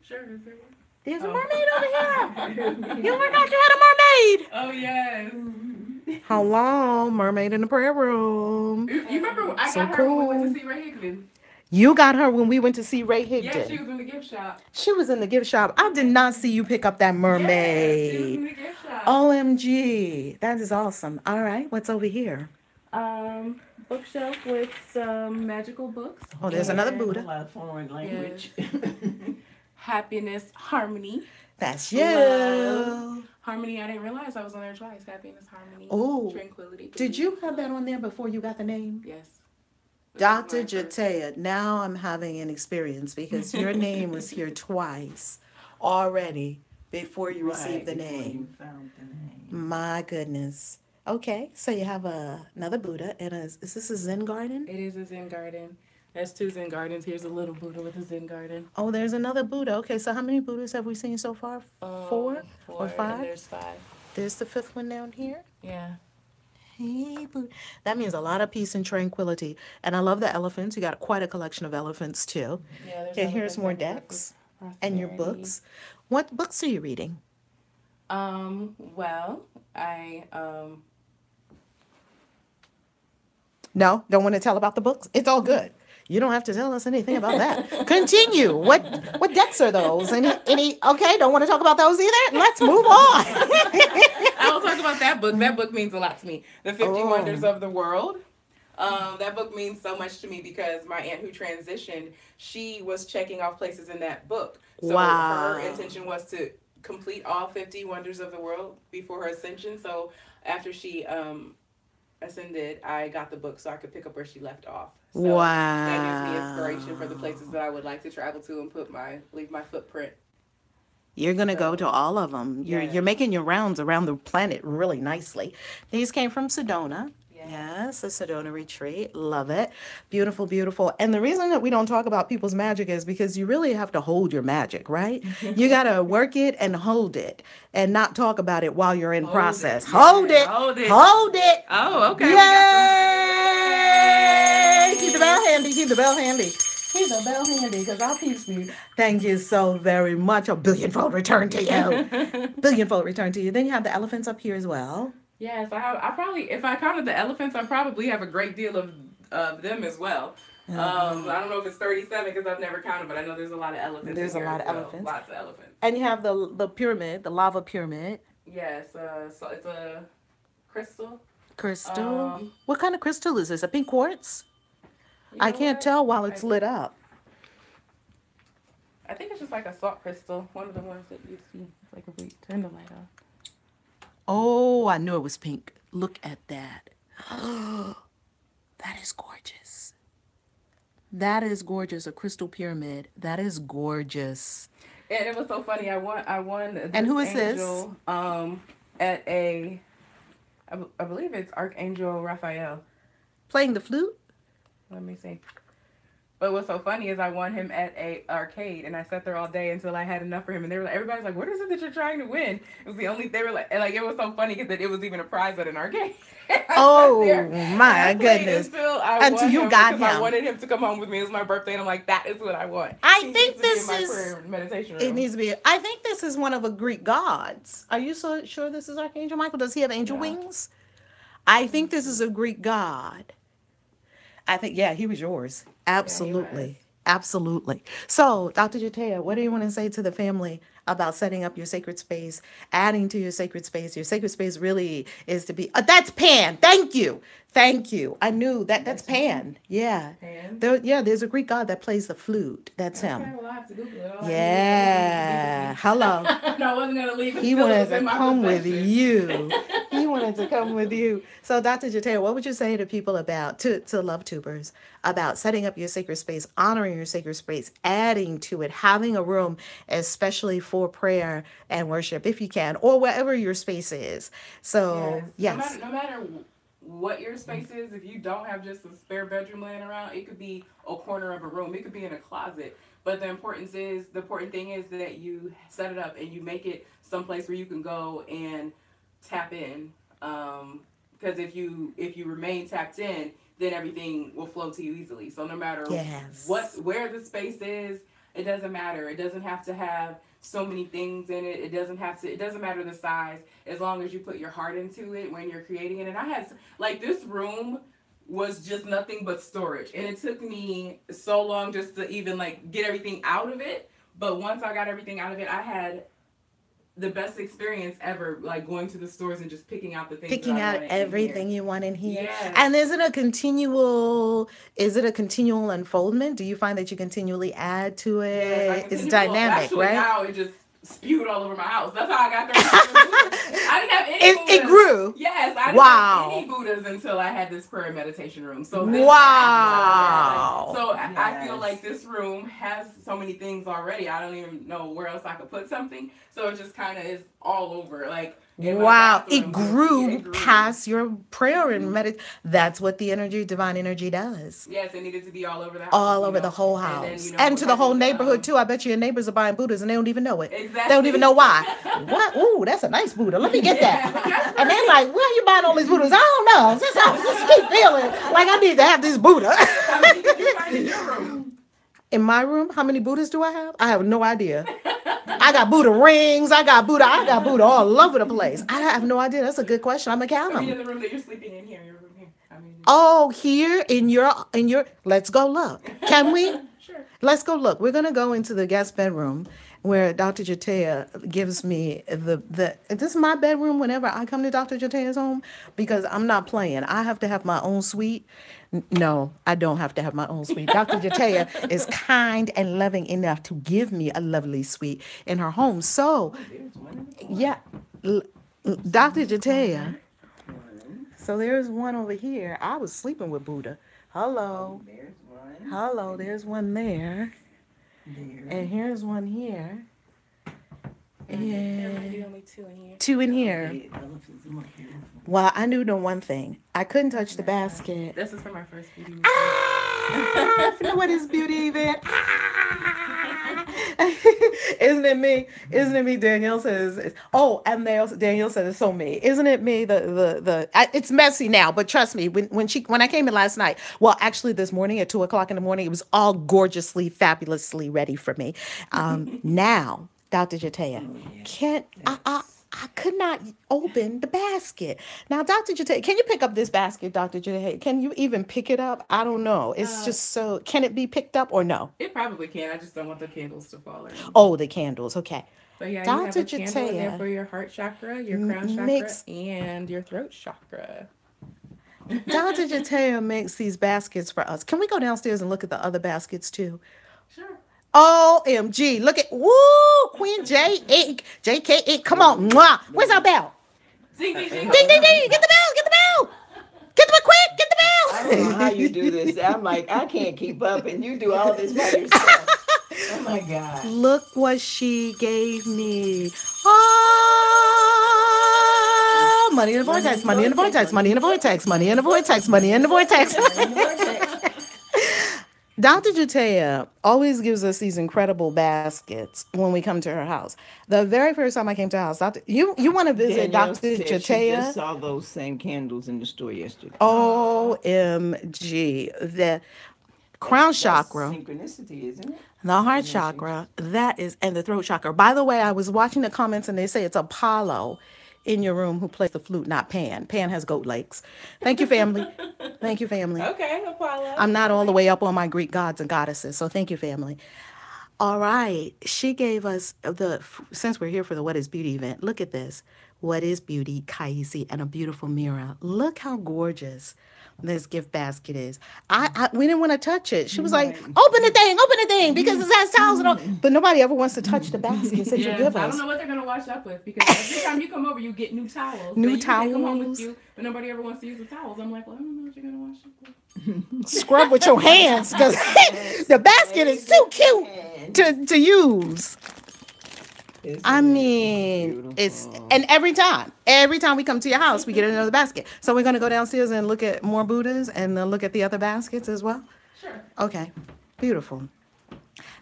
Sure, is there one? There's a Oh. mermaid over here. You forgot you had a mermaid. Oh yes. Hello, mermaid in the prayer room. You remember I So got her when we went cool. to see Ray Hickman? You got her when we went to see Ray Yeah, Higdon. she was in the gift shop. She was in the gift shop. I did not see you pick up that Yeah, she was mermaid. in the gift shop. OMG. That is awesome. All right, what's over here? Bookshelf with some magical books. Oh, there's another and A Buddha. lot of foreign language. Happiness, harmony. That's you. Love. Harmony, I didn't realize I was on there twice. Happiness, harmony, Oh. tranquility. Did you have that on there before you got the name? Yes. This is Dr. my first- Jatea, now I'm having an experience because your name was here twice already before you received the Right, before name. you found the name. My goodness. Okay, so you have another Buddha and is this a Zen garden? It is a Zen garden. There's 2 Zen gardens. Here's a little Buddha with a Zen garden. Oh, there's another Buddha. Okay, so how many Buddhas have we seen so far? 4 or And 5? there's 5. There's the 5th one down here. Yeah. Hey, Buddha. That means a lot of peace and tranquility. And I love the elephants. You got quite a collection of elephants too. Yeah. There's Okay, here's elephants more and decks prosperity. and your books. What books are you reading? Well, I No, don't want to tell about the books. It's all good. You don't have to tell us anything about that. Continue. What decks are those? Any? Okay, don't want to talk about those either. Let's move on. I will talk about that book. That book means a lot to me. The 50 Oh. Wonders of the World. That book means so much to me because my aunt who transitioned, she was checking off places in that book. So Wow. her intention was to complete all 50 Wonders of the World before her ascension. So after she ascended, I got the book so I could pick up where she left off. So that gives me inspiration for the places that I would like to travel to and leave my footprint. You're gonna go to So all of them. You're yes, making your rounds around the planet really nicely. These came from Sedona. yes. Yes, a Sedona retreat. Love it. Beautiful, beautiful. And the reason that we don't talk about people's magic is because you really have to hold your magic, right? You gotta work it and hold it and not talk about it while you're in Hold it. process. Hold Yes. it. Hold it. Hold it. Oh, okay. We got some. Yay! Keep the bell Yay! handy. Keep the bell handy. Keep the bell handy because our peeps be. Thank you so very much. A billionfold return to you. Billionfold return to you. Then you have the elephants up here as well. Yes, I have. I probably, if I counted the elephants, I probably have a great deal of them as well. I don't know if it's 37 because I've never counted, but I know there's a lot of elephants There's in a here lot as of well. elephants. Lots of elephants. And you have the pyramid, the lava pyramid. Yes. So it's a crystal. Crystal. Um, What kind of crystal is this? A pink quartz? you I know can't what? tell while it's lit up. I think it's just like a salt crystal. One of the ones that you see. It's like if we turn the light off. Oh, I knew it was pink. Look at that. That is gorgeous. That is gorgeous. A crystal pyramid. That is gorgeous. And it was so funny. I won And this who is this? angel at a I believe it's Archangel Raphael. Playing the flute? Let me see. But what's so funny is I won him at a arcade, and I sat there all day until I had enough for him. And they were like, everybody's like, "What is it that you're trying to win?" It was the only. They were like, and like it was so funny because it was even a prize at an arcade. I Oh, sat there and my I played goodness. until I Until won you him got because I him. wanted him to come home with me. It was my birthday, and I'm like, that is what I want. I He think needs to be in this my is. prayer meditation It room. needs to be. I think this is one of the Greek gods. Are you so sure this is Archangel Michael? Does he have angel Yeah. wings? I think this is a Greek god. I think, yeah, he was yours. Absolutely. Absolutely. So, Dr. Jatea, what do you want to say to the family about setting up your sacred space, adding to your sacred space? Your sacred space really is to be. That's Pan. Thank you. Thank you. I knew that. That's Pan. Yeah. Pan? There's a Greek god that plays the flute. That's Okay, him. well, I have to Google it. All Yeah. Hello. And I wasn't gonna leave it. He until it wanted was in to my come with possession. you. He wanted to come with you. So, Dr. Jatea, what would you say to people about, to LoveTubers, about setting up your sacred space, honoring your sacred space, adding to it, having a room, especially for prayer and worship, if you can, or wherever your space is? So, yes. No matter what your space is, if you don't have just a spare bedroom laying around, it could be a corner of a room. It could be in a closet. But the important thing is that you set it up and you make it someplace where you can go and tap in. Because if you remain tapped in, then everything will flow to you easily. So no matter Yes. where the space is, it doesn't matter. It doesn't have to have so many things in it. It doesn't matter the size, as long as you put your heart into it when you're creating it. And I had, like, this room was just nothing but storage, and it took me so long just to even like get everything out of it. But once I got everything out of it, I had the best experience ever, like going to the stores and just picking out the things Picking that I out wanted everything in you want in here. Yes. And is it a continual unfoldment? Do you find that you continually add to here. it? Yes, I It's continue to- dynamic, actually, right? Now it just spewed all over my house. That's how I got 37 Buddhas. I didn't have any It Buddhas. grew. Yes, I didn't Wow. have any Buddhas until I had this prayer meditation room. So this Wow. So I feel Yes. like this room has so many things already. I don't even know where else I could put something. So it just kind of is all over. Like in my Wow, bathroom, it grew it grew. past your prayer and meditation. That's what the energy, divine energy does. Yes, it needed to be all over the house. All you over know. the whole And house. then, you know, And to the whole having, neighborhood, too. I bet your neighbors are buying Buddhas and they don't even know it. Exactly. They don't even know why. What? Ooh, that's a nice Buddha. Let me get that. And they're like, where are you buying all these Buddhas? I don't know. Just keep feeling like I need to have this Buddha. How many did you find in your room? In my room, how many Buddhas do I have? I have no idea. I got Buddha rings. I got Buddha all over the place. I have no idea. That's a good question. I'm gonna count I mean, them. in the room that you're sleeping in here, your room here. How many? Oh, here in your. Let's go look. Can we? Sure. Let's go look. We're gonna go into the guest bedroom where Dr. Jatea gives me the. This is my bedroom whenever I come to Dr. Jatea's home because I'm not playing. I have to have my own suite. No, I don't have to have my own suite. Dr. Jatea is kind and loving enough to give me a lovely suite in her home. So, There's one. yeah, Dr. Jatea. One. So there's one over here. I was sleeping with Buddha. Hello. There's one. Hello, there's one there. There. And here's one here. There might And be only 2 in here. 2 in here. The elephants are more beautiful. Well, I do know one thing. I couldn't touch the basket. This is for my first beauty. Ah, what is beauty even? Ah. Isn't it me? Isn't it me? Danielle says. Oh, and Danielle said it's so me. Isn't it me? It's messy now, but trust me. When I came in last night, well, actually this morning at 2 o'clock in the morning, it was all gorgeously, fabulously ready for me. Now, Dr. Jatea, can't I could not open the basket. Now, Dr. Jate, can you pick up this basket, Dr. Jate? Can you even pick it up? I don't know. It's just so, can it be picked up or no? It probably can. I just don't want the candles to fall in. Oh, the candles. Okay. But yeah, Dr. you have a candle in there Jatea for your heart chakra, your crown chakra, and your throat chakra. Dr. Jatea makes these baskets for us. Can we go downstairs and look at the other baskets too? Sure. OMG. Look at, woo, Queen J Ink, JK Ink. Come on. Mwah. Where's our bell? Ding, ding, ding. Ding, ding, ding. Get the bell. Get the bell. Get the bell quick. Get the I don't know bell. how you do this. I'm like, I can't keep up, and you do all this by yourself. Oh my God. Look what she gave me. Money in the vortex, money in the vortex, money in the vortex, money in the vortex, money in the vortex. Dr. Jatea always gives us these incredible baskets when we come to her house. The very first time I came to her house, you want to visit Danielle Dr. said she just Jatea? saw those same candles in the store yesterday. OMG. The crown chakra. Synchronicity, isn't it? The heart chakra, that is, and the throat chakra. By the way, I was watching the comments and they say it's Apollo in your room who plays the flute, not Pan. Pan has goat legs. Thank you, family. Thank you, family. Okay, Apollo. I'm not all the way up on my Greek gods and goddesses, so thank you, family. All right. She gave us since we're here for the What is Beauty event, look at this. What is Beauty, KAISI, and a beautiful mirror. Look how gorgeous this gift basket is. We didn't want to touch it. She was like, open the thing, because it has towels and all. But nobody ever wants to touch the basket that you give I us. don't know what they're gonna wash up with, because every time you come over, you get new towels. New Then you can take them home with towels. you, but nobody ever wants to use the towels. I'm like, well, I don't know what you're gonna wash up with. Scrub with your hands, because the basket is too cute to use. I mean, it's, and every time we come to your house, we get another basket. So we're going to go downstairs and look at more Buddhas and then look at the other baskets as well. Sure. Okay, beautiful.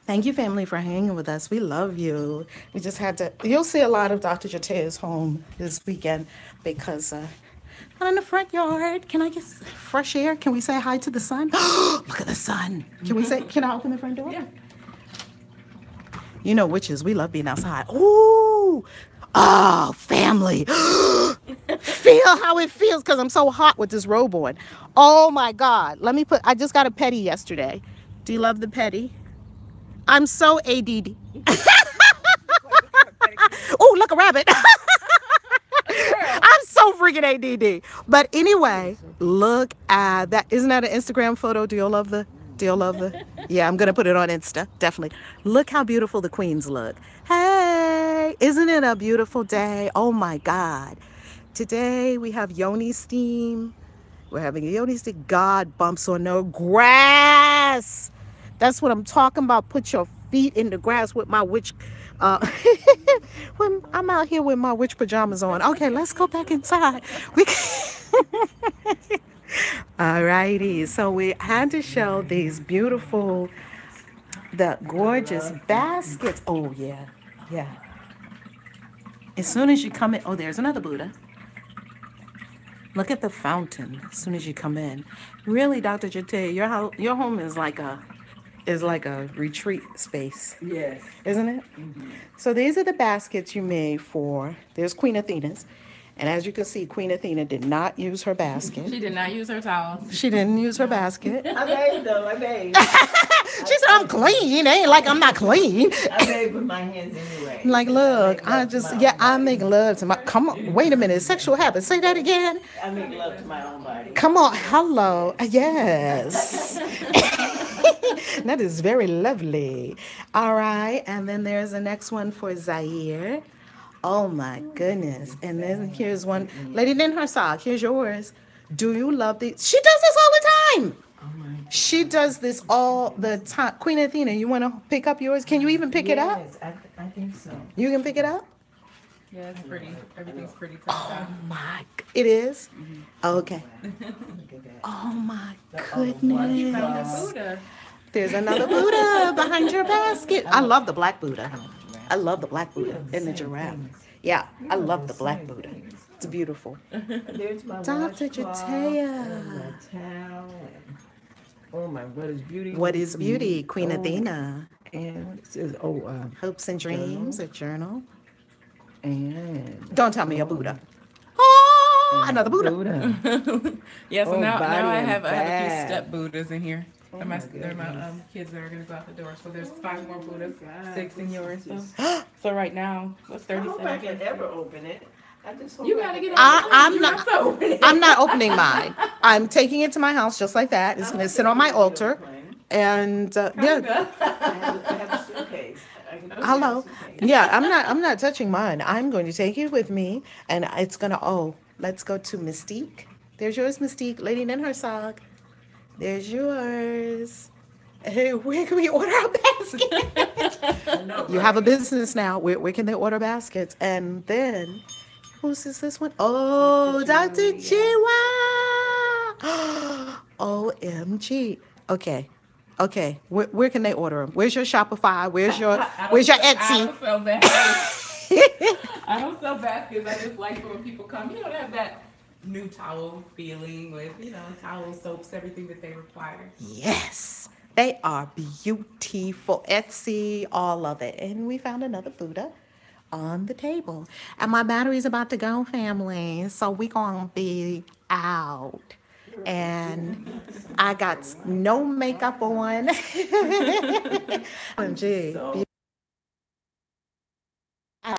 Thank you, family, for hanging with us. We love you. We just had to, you'll see a lot of Dr. Jatea's home this weekend because not in the front yard. Can I get fresh air? Can we say hi to the sun? Look at the sun. Can I open the front door? Yeah. You know witches, we love being outside. Ooh, oh, family. Feel how it feels because I'm so hot with this robe on. Oh my God. I just got a petty yesterday. Do you love the petty? I'm so ADD. Oh, look, a rabbit. I'm so freaking ADD. But anyway, look at that. Isn't that an Instagram photo? Do you love the? Yeah, I'm going to put it on Insta, definitely. Look how beautiful the queens look. Hey, isn't it a beautiful day? Oh my God. Today we have Yoni steam. We're having a Yoni steam. God bumps on no grass. That's what I'm talking about. Put your feet in the grass with my witch. When I'm out here with my witch pajamas on. Okay, let's go back inside. All righty, so we had to show these beautiful, the gorgeous baskets. Oh, yeah. As soon as you come in, oh, there's another Buddha. Look at the fountain as soon as you come in. Really, Dr. Jatea, your home is like a retreat space. Yes. Isn't it? Mm-hmm. So these are the baskets you made for, there's Queen Athena's. And as you can see, Queen Athena did not use her basket. She did not use her towels. She didn't use her basket. I made though. I made. She said, I'm clean. It ain't like I'm not clean. I made with my hands anyway. Like, look, I make love to my, come on, wait a minute, sexual habits. Say that again. I make love to my own body. Come on, hello. Yes. That is very lovely. All right, and then there's the next one for Zaire. Oh my goodness. And then here's one. Lady Din sock. Here's yours. Do you love these? She does this all the time. She does this all the time. Queen Athena, you want to pick up yours? Can you even pick it up? Yes, I think so. You can pick it up? Yeah, it's pretty. Everything's pretty tucked out. It is? Okay. Look at that. Oh my Found a goodness. Buddha. There's another Buddha behind your basket. I love the black Buddha. I love the black Buddha and the giraffe. Yeah, I love the black Buddha. It's beautiful. There's my Dr. washcloth Jatea. and my towel. And, oh my, what is beauty? What is beauty? Queen Athena. And what it says, oh, Hopes and dreams, a journal. and Don't tell me a Buddha. Oh, another Buddha. Yeah, so Oh, now body I and have a few back. step Buddhas in here. Oh They're my my goodness. kids that are gonna go out the door. So there's 5 more Buddhas, God, 6 in this yours. is So right now, what's I hope I 37? can ever open it. I just hope You I gotta can get I'm You not- have to open it. I'm not opening mine. I'm taking it to my house just like that. It's going to sit on my altar. And yeah, Kinda. I have a suitcase. I can open hello. a suitcase. Yeah, I'm not touching mine. I'm going to take it with me and it's going to let's go to Mystique. There's yours, Mystique. Lady in her sock. There's yours. Hey, where can we order our basket? You have a business now. Where can they order baskets? And then, whose is this one? Oh, Dr. Chiwa. OMG. Okay. Okay. Where can they order them? Where's your Shopify? Where's your I Etsy? don't sell baskets. I don't sell baskets. I just like for when people come, they have that new towel feeling with, towels, soaps, everything that they require. Yes. They are beautiful. Etsy, all of it. And we found another Buddha on the table. And my battery's about to go, family. So we gonna be out. And I got no makeup on. OMG.